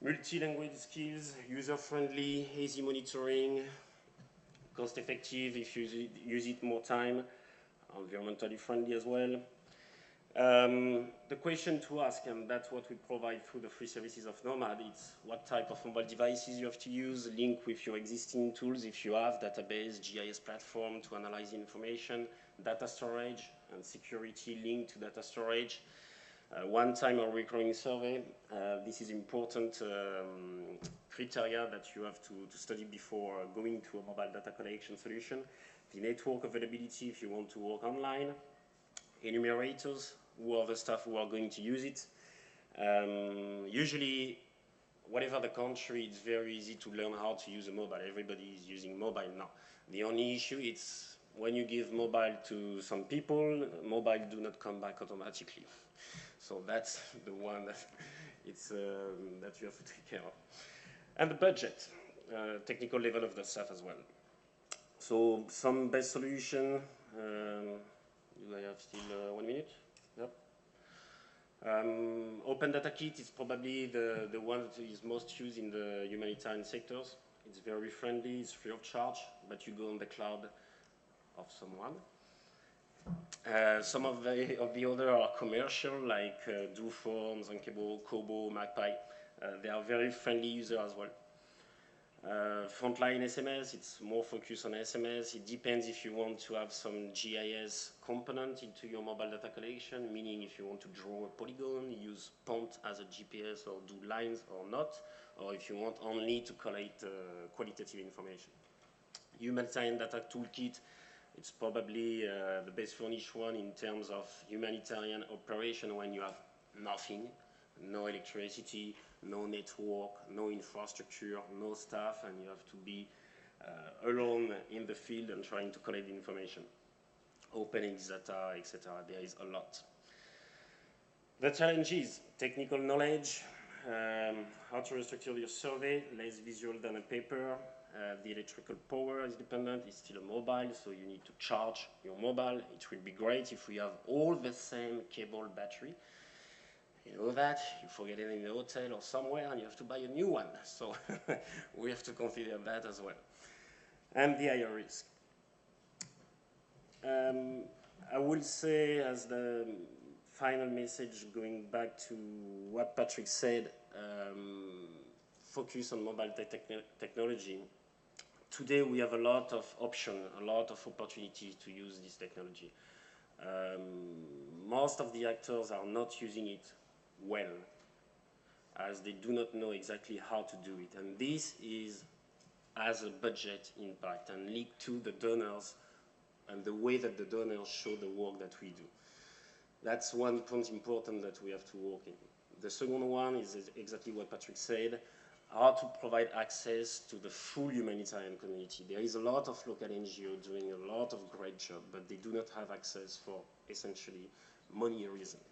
Multi-language skills, user-friendly, easy monitoring, cost-effective if you use it more time, environmentally friendly as well. The question to ask, and that's what we provide through the free services of Nomad, it's what type of mobile devices you have to use, link with your existing tools if you have database, GIS platform to analyze information, data storage and security linked to data storage, one-time or recurring survey. This is important criteria that you have to study before going to a mobile data collection solution. The network availability if you want to work online, enumerators, who are the staff who are going to use it. Usually, whatever the country, it's very easy to learn how to use a mobile. Everybody is using mobile now. The only issue is when you give mobile to some people, mobile do not come back automatically. So that's the one that, that you have to take care of. And the budget, technical level of the staff as well. So some best solution, do I have still 1 minute? Yep. Open Data Kit is probably the one that is most used in the humanitarian sectors. It's very friendly, it's free of charge, but you go on the cloud of someone. Some of the other are commercial, like DoForms, Ankebo, Kobo, Magpie. They are very friendly users as well. Frontline SMS, it's more focused on SMS. It depends if you want to have some GIS component into your mobile data collection, meaning if you want to draw a polygon, use Pont as a GPS or do lines or not, or if you want only to collect qualitative information. Humanitarian Data Toolkit, It's probably the best furnished one in terms of humanitarian operation when you have nothing, no electricity, no network, no infrastructure, no staff, and you have to be alone in the field and trying to collect the information. Opening data, etc. There is a lot. The challenge is technical knowledge, how to restructure your survey, less visual than a paper. The electrical power is dependent, it's still a mobile, so you need to charge your mobile. It will be great if we have all the same cable battery. You know that, you forget it in the hotel or somewhere and you have to buy a new one. So we have to consider that as well. And the higher risk. I will say as the final message, going back to what Patrick said, focus on mobile technology. Today we have a lot of options, a lot of opportunities to use this technology. Most of the actors are not using it well, as they do not know exactly how to do it. And this has a budget impact and linked to the donors and the way that the donors show the work that we do. That's one point important that we have to work in. The second one is exactly what Patrick said, how to provide access to the full humanitarian community. There is a lot of local NGOs doing a lot of great job, but they do not have access for essentially money reasons.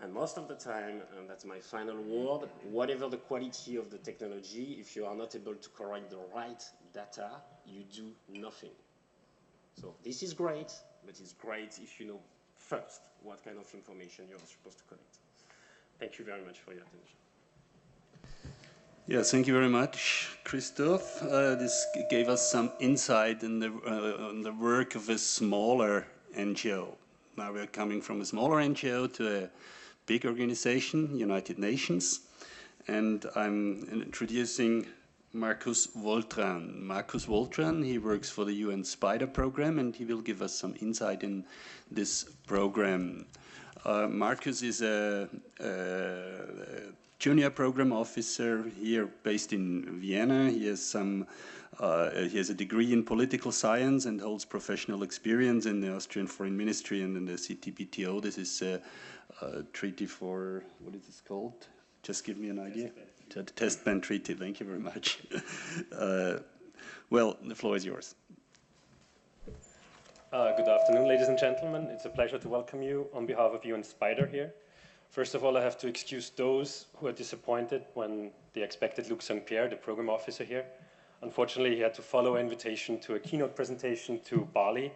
And most of the time, and that's my final word, whatever the quality of the technology, if you are not able to correct the right data, you do nothing. So this is great, but it's great if you know first what kind of information you're supposed to collect. Thank you very much for your attention. Yeah, thank you very much, Christophe. This gave us some insight in the work of a smaller NGO. Now we're coming from a smaller NGO to a big organization, United Nations, and I'm introducing Marcus Woltran. Marcus Woltran, he works for the UN Spider program, and he will give us some insight in this program. Marcus is a junior program officer here based in Vienna. He has a degree in political science and holds professional experience in the Austrian Foreign Ministry and in the CTBTO. This is a treaty for, what is this called? Just give me an idea. The Test Ban Treaty, thank you very much. Well, the floor is yours. Good afternoon, ladies and gentlemen. It's a pleasure to welcome you on behalf of UN Spider here. First of all, I have to excuse those who are disappointed when they expected Luc St. Pierre, the program officer here. Unfortunately, he had to follow an invitation to a keynote presentation to Bali.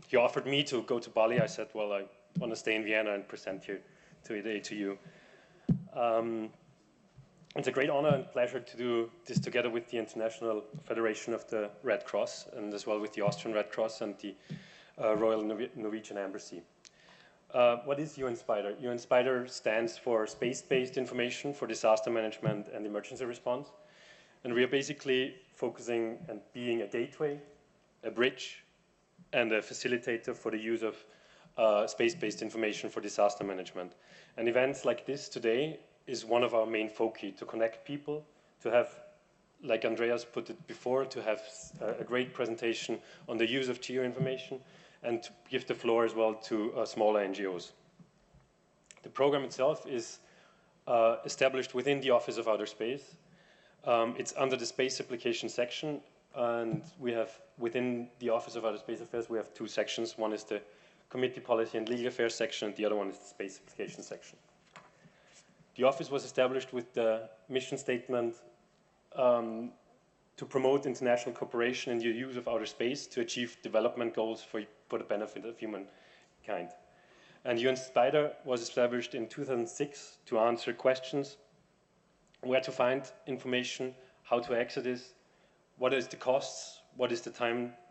He offered me to go to Bali. I said, well, I want to stay in Vienna and present here today to you. It's a great honor and pleasure to do this together with the International Federation of the Red Cross, and as well with the Austrian Red Cross and the Royal Norwegian Embassy. What is UN Spider? UN Spider stands for Space-Based Information for Disaster Management and Emergency Response. And we are basically focusing and being a gateway, a bridge, and a facilitator for the use of space-based information for disaster management. And events like this today is one of our main foci, to connect people, to have, like Andreas put it before, to have a great presentation on the use of geoinformation, and to give the floor as well to smaller NGOs. The program itself is established within the Office of Outer Space. It's under the Space Application section, and we have, within the Office of Outer Space Affairs, we have two sections. One is the Committee Policy and Legal Affairs section, and the other one is the Space Application section. The office was established with the mission statement to promote international cooperation in the use of outer space to achieve development goals for the benefit of humankind. And UN Spider was established in 2006 to answer questions: where to find information, how to access this, what is the costs, what is the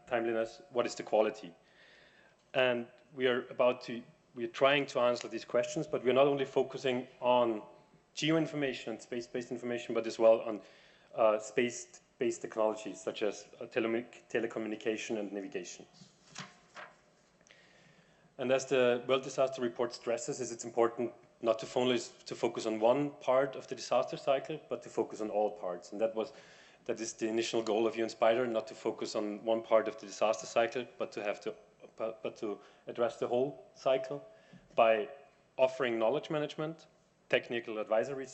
timeliness, what is the quality. And we are trying to answer these questions, but we're not only focusing on geoinformation and space-based information, but as well on space-based technologies such as telecommunication and navigation. And as the World Disaster Report stresses, it's important not to only to focus on one part of the disaster cycle, but to focus on all parts. And that was That is the initial goal of UN Spider, not to focus on one part of the disaster cycle, but to address the whole cycle by offering knowledge management, technical advisory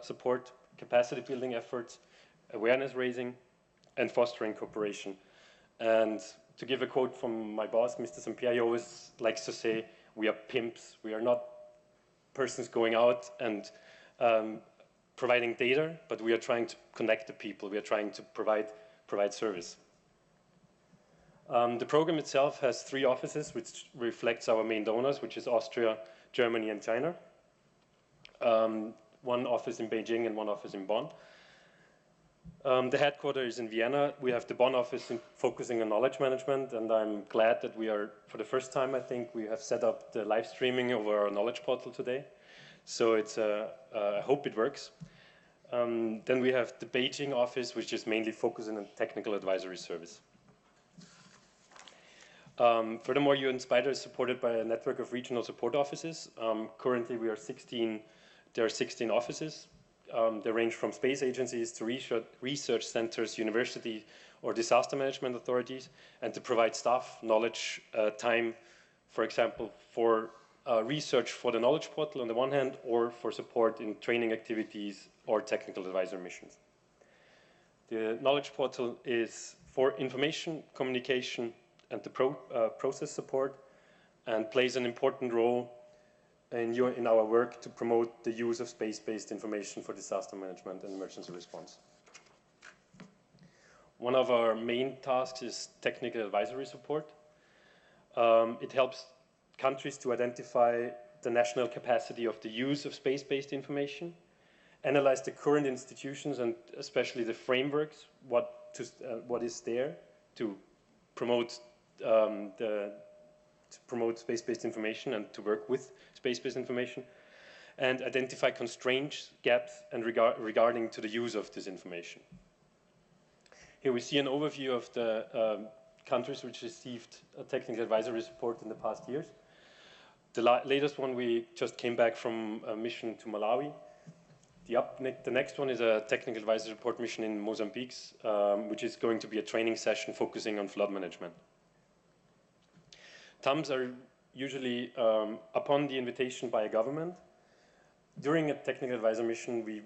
support, capacity building efforts, awareness raising, and fostering cooperation. And to give a quote from my boss, Mr. St. Pierre, he always likes to say, we are pimps. We are not persons going out and providing data, but we are trying to connect the people. We are trying to provide service. The program itself has 3 offices, which reflects our main donors, which is Austria, Germany, and China. 1 office in Beijing and 1 office in Bonn. The headquarters is in Vienna. We have the Bonn office focusing on knowledge management, and I'm glad that we are, for the first time, I think, we have set up the live streaming over our knowledge portal today. So it's, I hope it works. Then we have the Beijing office, which is mainly focusing on technical advisory service. Furthermore, UN Spider is supported by a network of regional support offices. Currently, we are 16. There are 16 offices. They range from space agencies to research centers, universities, or disaster management authorities, and to provide staff, knowledge, time, for example, for research for the knowledge portal on the one hand, or for support in training activities or technical advisor missions. The knowledge portal is for information, communication, and the process support, and plays an important role in our work to promote the use of space-based information for disaster management and emergency response. One of our main tasks is technical advisory support. It helps countries to identify the national capacity of the use of space-based information, analyze the current institutions and especially the frameworks, what is there to promote space-based information and to work with space-based information, and identify constraints, gaps, and regarding to the use of this information. Here we see an overview of the countries which received technical advisory support in the past years. The latest one, we just came back from a mission to Malawi. The next one is a technical advisory support mission in Mozambique, which is going to be a training session focusing on flood management. TAMs are usually upon the invitation by a government. During a technical advisor mission, we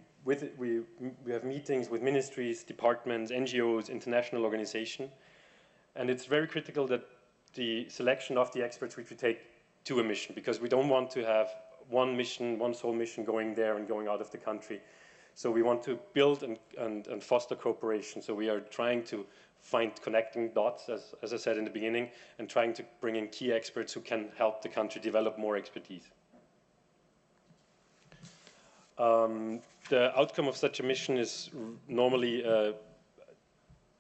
have meetings with ministries, departments, NGOs, international organizations, and it's very critical that the selection of the experts which we take to a mission, because we don't want to have one mission, one sole mission going there and going out of the country. So we want to build and foster cooperation. So we are trying to find connecting dots, as I said in the beginning, and trying to bring in key experts who can help the country develop more expertise. The outcome of such a mission is normally a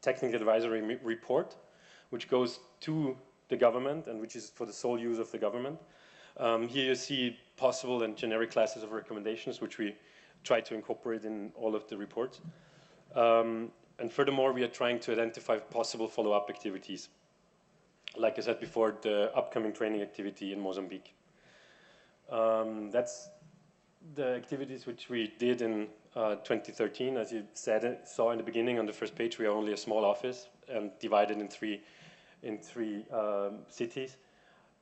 technical advisory report, which goes to the government and which is for the sole use of the government. Here you see possible and generic classes of recommendations, which we try to incorporate in all of the reports. And furthermore, we are trying to identify possible follow-up activities. Like I said before, the upcoming training activity in Mozambique. That's the activities which we did in 2013. As you saw in the beginning on the first page, we are only a small office and divided in three cities.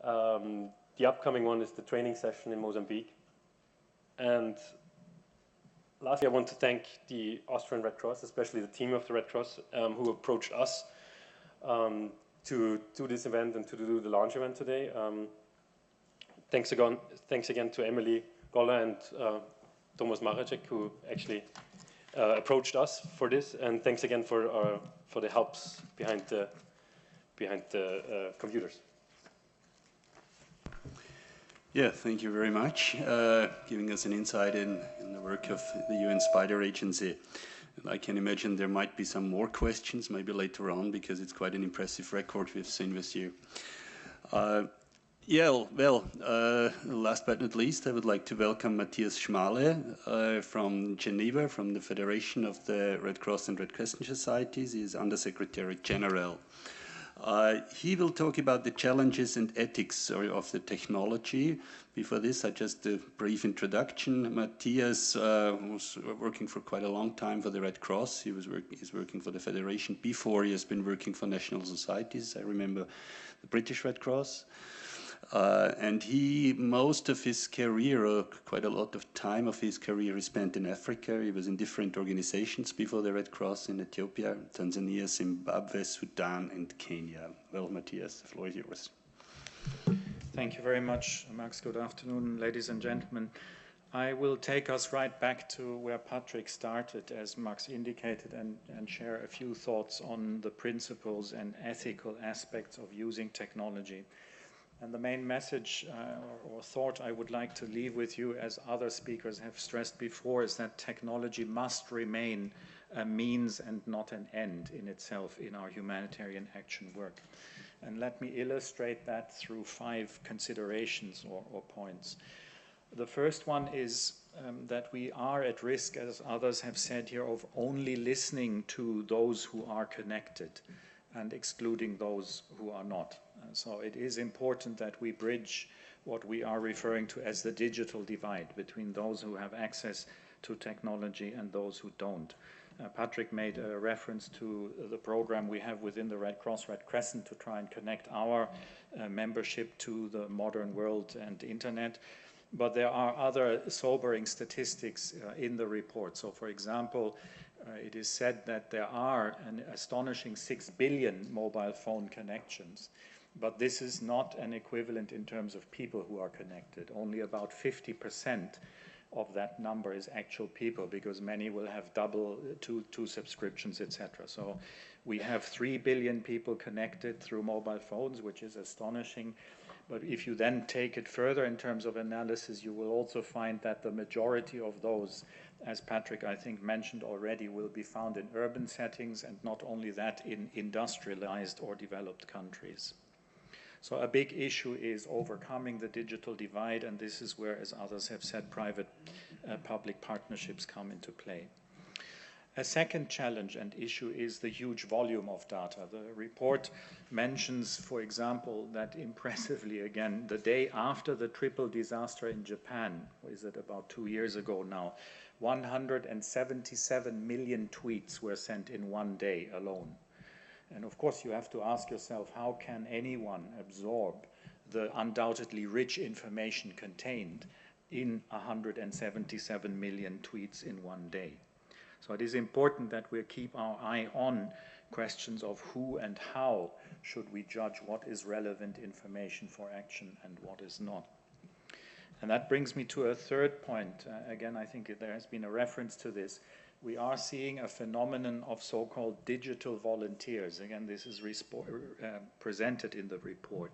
The upcoming one is the training session in Mozambique. And lastly, I want to thank the Austrian Red Cross, especially the team of the Red Cross, who approached us to do this event and to do the launch event today. Thanks again to Emily Goller and Thomas Maracek, who actually approached us for this, and thanks again for the helps behind the computers. Yeah, thank you very much, giving us an insight in the work of the UN Spider Agency. And I can imagine there might be some more questions, maybe later on, because it's quite an impressive record we've seen with you. Last but not least, I would like to welcome Matthias Schmale from Geneva, from the Federation of the Red Cross and Red Crescent Societies. He is Undersecretary General. He will talk about the challenges and ethics of the technology. Before this, just a brief introduction. Matthias was working for quite a long time for the Red Cross. He's working for the Federation. Before, he has been working for national societies. I remember the British Red Cross. And most of his career, or quite a lot of time of his career, he spent in Africa. He was in different organizations before the Red Cross in Ethiopia, Tanzania, Zimbabwe, Sudan, and Kenya. Well, Matthias, the floor is yours. Thank you very much, Max. Good afternoon, ladies and gentlemen. I will take us right back to where Patrick started, as Max indicated, and share a few thoughts on the principles and ethical aspects of using technology. And the main message or thought I would like to leave with you, as other speakers have stressed before, is that technology must remain a means and not an end in itself in our humanitarian action work. And let me illustrate that through 5 considerations or points. The first one is that we are at risk, as others have said here, of only listening to those who are connected and excluding those who are not. So it is important that we bridge what we are referring to as the digital divide between those who have access to technology and those who don't. Patrick made a reference to the program we have within the Red Cross, Red Crescent, to try and connect our membership to the modern world and internet. But there are other sobering statistics in the report. So, for example, it is said that there are an astonishing 6 billion mobile phone connections. But this is not an equivalent in terms of people who are connected. Only about 50% of that number is actual people, because many will have two subscriptions, etc. So we have 3 billion people connected through mobile phones, which is astonishing. But if you then take it further in terms of analysis, you will also find that the majority of those, as Patrick, I think, mentioned already, will be found in urban settings, and not only that, in industrialized or developed countries. So a big issue is overcoming the digital divide, and this is where, as others have said, private-public partnerships come into play. A second challenge and issue is the huge volume of data. The report mentions, for example, that impressively, again, the day after the triple disaster in Japan, is it about 2 years ago now, 177 million tweets were sent in one day alone. And of course, you have to ask yourself, how can anyone absorb the undoubtedly rich information contained in 177 million tweets in one day? So it is important that we keep our eye on questions of who and how should we judge what is relevant information for action and what is not. And that brings me to a third point. Again, I think there has been a reference to this. We are seeing a phenomenon of so-called digital volunteers. Again, this is presented in the report.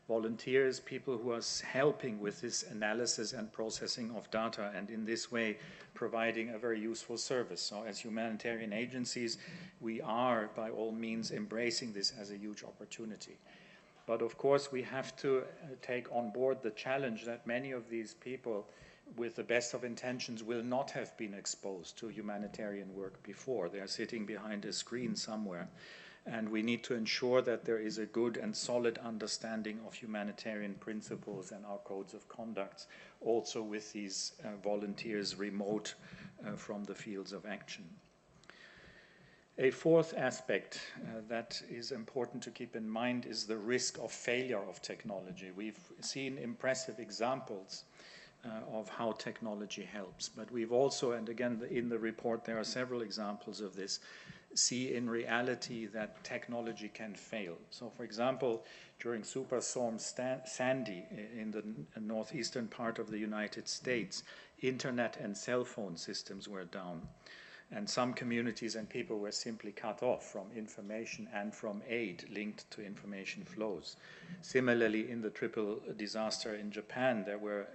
Volunteers, people who are helping with this analysis and processing of data, and in this way providing a very useful service. So as humanitarian agencies, we are by all means embracing this as a huge opportunity. But of course, we have to take on board the challenge that many of these people, with the best of intentions, will not have been exposed to humanitarian work before. They are sitting behind a screen somewhere. And we need to ensure that there is a good and solid understanding of humanitarian principles and our codes of conduct, also with these volunteers remote from the fields of action. A fourth aspect that is important to keep in mind is the risk of failure of technology. We've seen impressive examples of how technology helps, but we've also, and again in the report there are several examples of this, see in reality that technology can fail. So for example, during Superstorm Sandy in the northeastern part of the United States, internet and cell phone systems were down. And some communities and people were simply cut off from information and from aid linked to information flows. Similarly, in the triple disaster in Japan, there were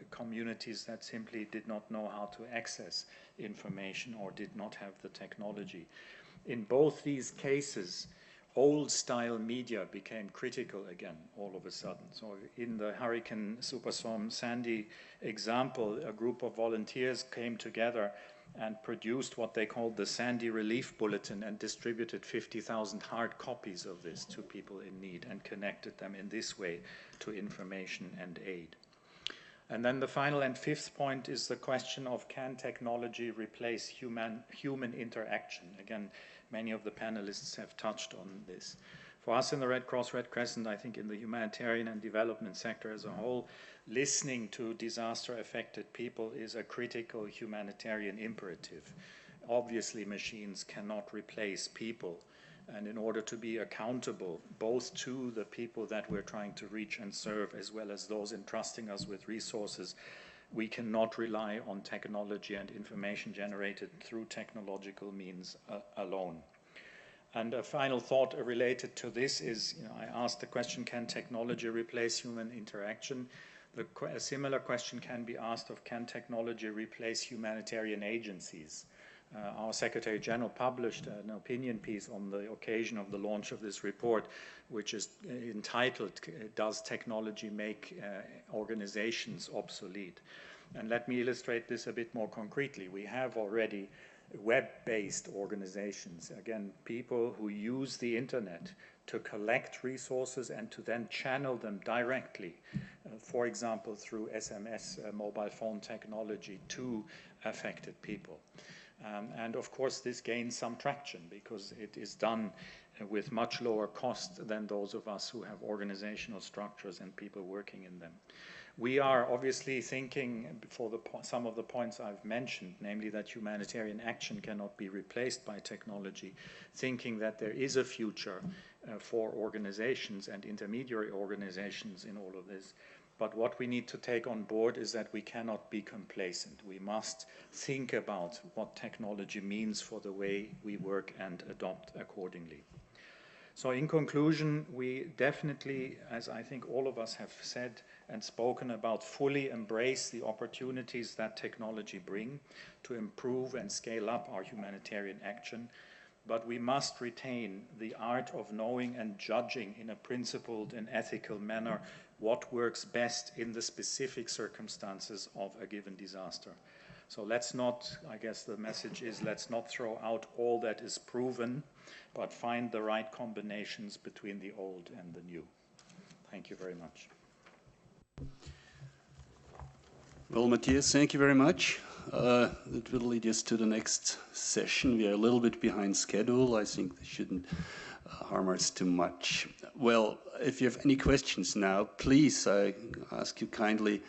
communities that simply did not know how to access information or did not have the technology. In both these cases, old-style media became critical again all of a sudden. So in the Hurricane Superstorm Sandy example, a group of volunteers came together and produced what they called the Sandy Relief Bulletin and distributed 50,000 hard copies of this to people in need and connected them in this way to information and aid. And then the final and fifth point is the question of, can technology replace human interaction? Again, many of the panelists have touched on this. For us in the Red Cross, Red Crescent, I think in the humanitarian and development sector as a whole, listening to disaster-affected people is a critical humanitarian imperative. Obviously, machines cannot replace people, and in order to be accountable both to the people that we're trying to reach and serve, as well as those entrusting us with resources, we cannot rely on technology and information generated through technological means alone. And a final thought related to this is, I asked the question, can technology replace human interaction? A similar question can be asked of, can technology replace humanitarian agencies? Our Secretary General published an opinion piece on the occasion of the launch of this report, which is entitled, Does Technology Make Organizations Obsolete? And let me illustrate this a bit more concretely. We have already web-based organizations, again, people who use the internet to collect resources and to then channel them directly, for example, through SMS mobile phone technology to affected people. And of course, this gains some traction because it is done with much lower cost than those of us who have organizational structures and people working in them. We are obviously thinking, for some of the points I've mentioned, namely that humanitarian action cannot be replaced by technology, thinking that there is a future for organizations and intermediary organizations in all of this. But what we need to take on board is that we cannot be complacent. We must think about what technology means for the way we work and adopt accordingly. So in conclusion, we definitely, as I think all of us have said and spoken about, fully embrace the opportunities that technology bring to improve and scale up our humanitarian action. But we must retain the art of knowing and judging in a principled and ethical manner what works best in the specific circumstances of a given disaster. So let's not, I guess the message is, let's not throw out all that is proven, but find the right combinations between the old and the new. Thank you very much. Well, Matthias, thank you very much. That will lead us to the next session. We are a little bit behind schedule. I think this shouldn't harm us too much. Well, if you have any questions now, please, I ask you kindly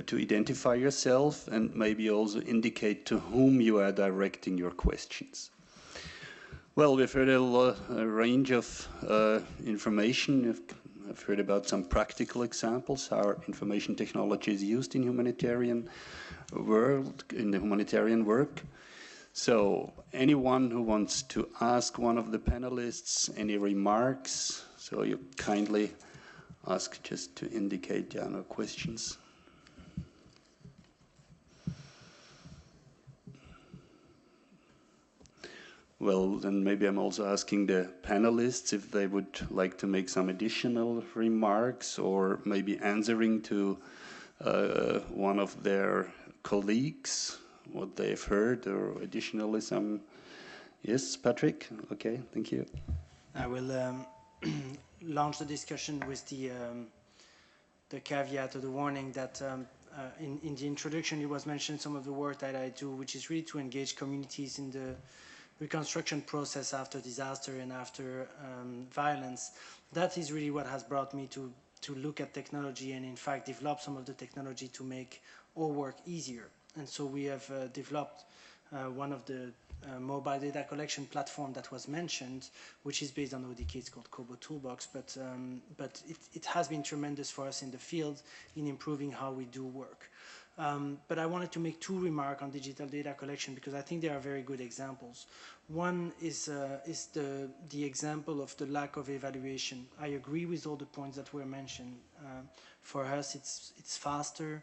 to identify yourself and maybe also indicate to whom you are directing your questions. Well, we've heard a range of information. I've heard about some practical examples, how information technology is used in humanitarian work. So anyone who wants to ask one of the panelists any remarks, so you kindly ask just to indicate no questions. Well, then maybe I'm also asking the panelists if they would like to make some additional remarks or maybe answering to one of their colleagues, what they've heard, or additionally some... Yes, Patrick? Okay, thank you. I will launch the discussion with the caveat or the warning that in the introduction it was mentioned some of the work that I do, which is really to engage communities in the reconstruction process after disaster and after violence. That is really what has brought me to look at technology and in fact develop some of the technology to make our work easier. And so we have developed one of the mobile data collection platform that was mentioned, which is based on ODK. It's called Kobo Toolbox, but it has been tremendous for us in the field in improving how we do work. But I wanted to make two remarks on digital data collection because I think they are very good examples. One is the example of the lack of evaluation. I agree with all the points that were mentioned. For us, it's faster.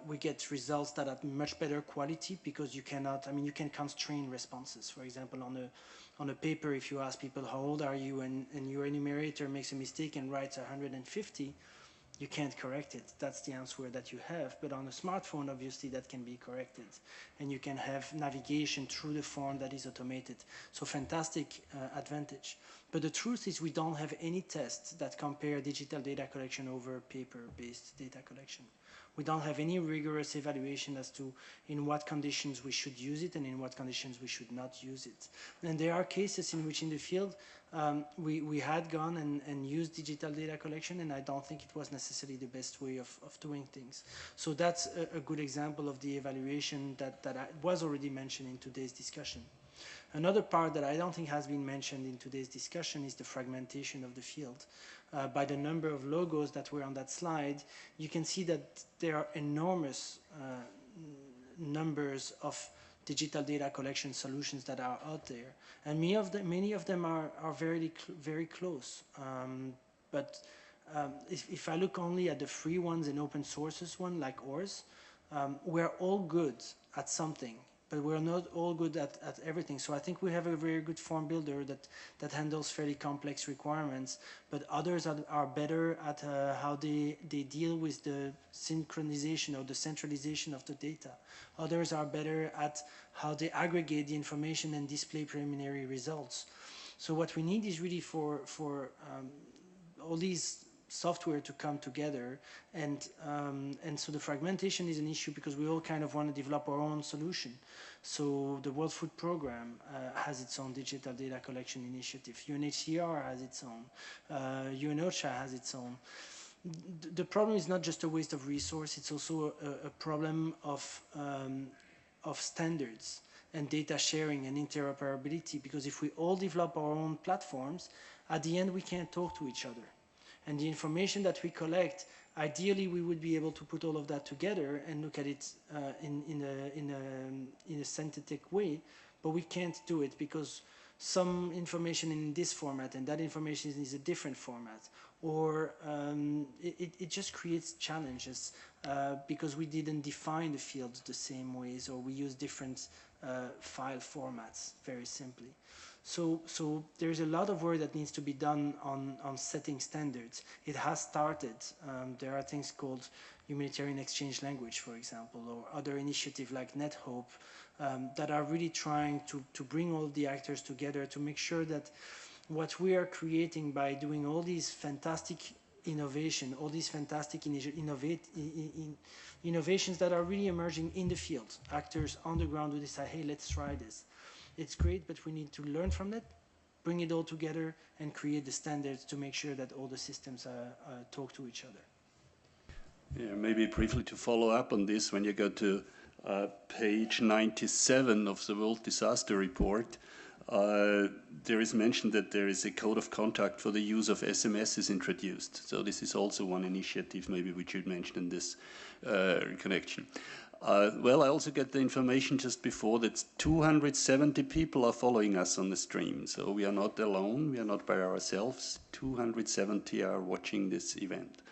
We get results that are much better quality because you cannot, you can constrain responses. For example, on a paper, if you ask people how old are you and your enumerator makes a mistake and writes 150, you can't correct it. That's the answer that you have. But on a smartphone, obviously, that can be corrected. And you can have navigation through the form that is automated. So fantastic advantage. But the truth is we don't have any tests that compare digital data collection over paper-based data collection. We don't have any rigorous evaluation as to in what conditions we should use it and in what conditions we should not use it. And there are cases in which in the field we had gone and used digital data collection, and I don't think it was necessarily the best way of doing things. So that's a good example of the evaluation that was already mentioned in today's discussion. Another part that I don't think has been mentioned in today's discussion is the fragmentation of the field. By the number of logos that were on that slide, you can see that there are enormous numbers of digital data collection solutions that are out there. And many of them are very close. If I look only at the free ones and open sources one, like ours, we're all good at something, but we're not all good at everything. So I think we have a very good form builder that handles fairly complex requirements, but others are better at how they deal with the synchronization or the centralization of the data. Others are better at how they aggregate the information and display preliminary results. So what we need is really for all these software to come together, and so the fragmentation is an issue because we all kind of want to develop our own solution. So the World Food Programme has its own digital data collection initiative. UNHCR has its own. UNOOSA has its own. The problem is not just a waste of resource; it's also a problem of standards and data sharing and interoperability. Because if we all develop our own platforms, at the end we can't talk to each other. And the information that we collect, ideally we would be able to put all of that together and look at it in a synthetic way, but we can't do it because some information in this format and that information is a different format, or it just creates challenges because we didn't define the fields the same ways, or we use different file formats, very simply. So there's a lot of work that needs to be done on setting standards. It has started. There are things called humanitarian exchange language, for example, or other initiatives like NetHope that are really trying to bring all the actors together to make sure that what we are creating by doing all these fantastic innovation, all these fantastic innovations that are really emerging in the field, actors on the ground who decide, hey, let's try this. It's great, but we need to learn from it, bring it all together, and create the standards to make sure that all the systems talk to each other. Yeah, maybe briefly to follow up on this, when you go to page 97 of the World Disaster Report, there is mentioned that there is a code of conduct for the use of SMS introduced. So this is also one initiative maybe we should mention in this connection. Well, I also get the information just before that 270 people are following us on the stream. So we are not alone, we are not by ourselves. 270 are watching this event.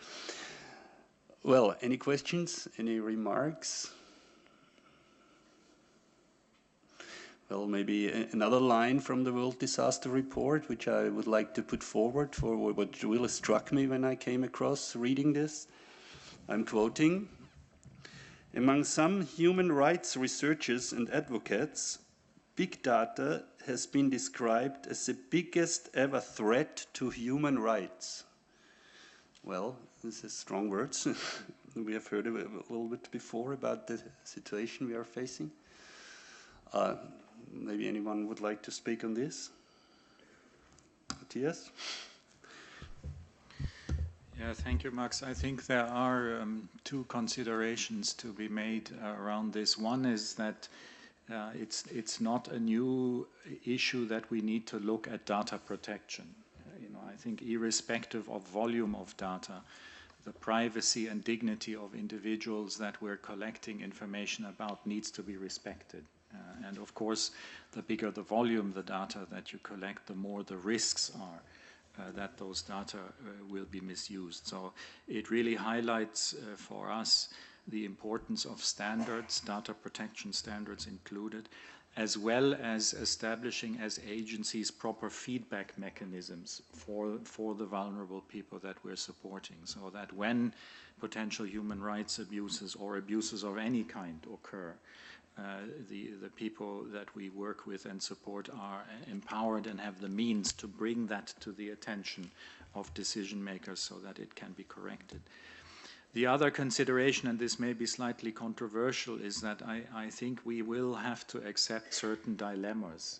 Well, any questions, any remarks? Well, maybe another line from the World Disaster Report, which I would like to put forward for what really struck me when I came across reading this. I'm quoting, "Among some human rights researchers and advocates, big data has been described as the biggest ever threat to human rights." Well, this is strong words. We have heard a little bit before about the situation we are facing. Maybe anyone would like to speak on this? Matthias? Yeah, thank you, Max. I think there are two considerations to be made around this. One is that it's not a new issue that we need to look at data protection. I think irrespective of volume of data, the privacy and dignity of individuals that we're collecting information about needs to be respected. And of course, the bigger the volume, the data that you collect, the more the risks are that those data will be misused. So it really highlights for us the importance of standards, data protection standards included, as well as establishing as agencies proper feedback mechanisms for the vulnerable people that we're supporting, so that when potential human rights abuses or abuses of any kind occur, the people that we work with and support are empowered and have the means to bring that to the attention of decision makers so that it can be corrected. The other consideration, and this may be slightly controversial, is that I think we will have to accept certain dilemmas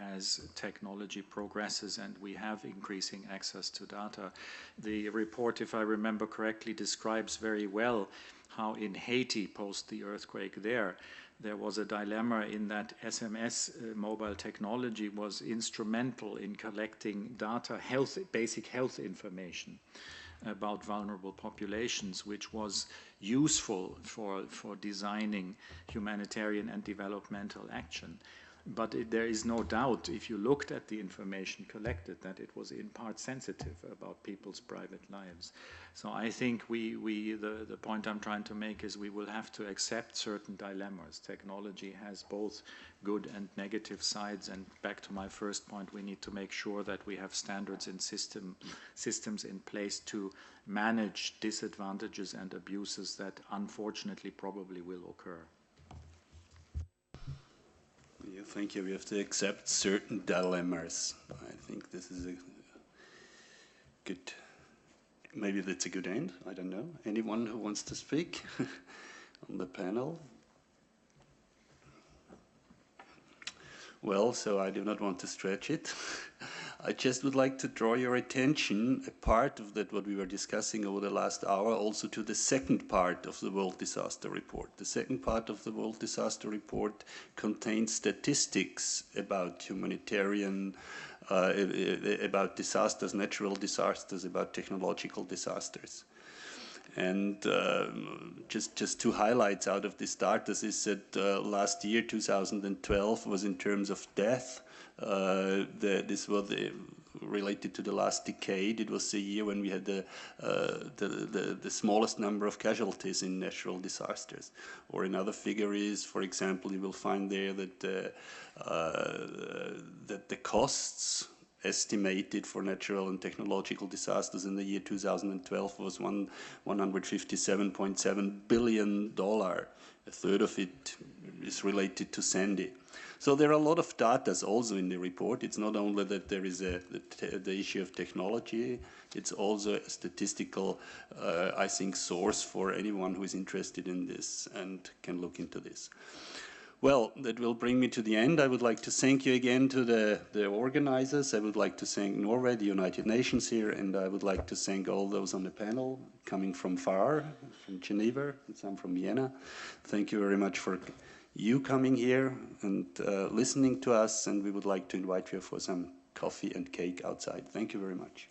as technology progresses and we have increasing access to data. The report, if I remember correctly, describes very well how in Haiti, post the earthquake there was a dilemma in that SMS mobile technology was instrumental in collecting data, basic health information about vulnerable populations, which was useful for designing humanitarian and developmental action. But there is no doubt, if you looked at the information collected, that it was in part sensitive about people's private lives. So I think the point I'm trying to make is we will have to accept certain dilemmas. Technology has both good and negative sides, and back to my first point, we need to make sure that we have standards and systems in place to manage disadvantages and abuses that unfortunately probably will occur. Yeah, thank you. We have to accept certain dilemmas. I think this is a good, maybe that's a good end. I don't know. Anyone who wants to speak on the panel? Well, so I do not want to stretch it. I just would like to draw your attention, a part of that what we were discussing over the last hour, also to the second part of the World Disaster Report. The second part of the World Disaster Report contains statistics about humanitarian, about disasters, natural disasters, about technological disasters. And just two highlights out of this data is that last year, 2012, was in terms of death. This was related to the last decade. It was the year when we had the smallest number of casualties in natural disasters. Or another figure is, for example, you will find there that that the costs estimated for natural and technological disasters in the year 2012 was $157.7 billion. A third of it is related to Sandy. So there are a lot of data also in the report. It's not only that there is the issue of technology, it's also a statistical, I think, source for anyone who is interested in this and can look into this. Well, that will bring me to the end. I would like to thank you again to the organizers. I would like to thank Norway, the United Nations here, and I would like to thank all those on the panel coming from far, from Geneva, and some from Vienna. Thank you very much for you coming here and listening to us, and we would like to invite you for some coffee and cake outside. Thank you very much.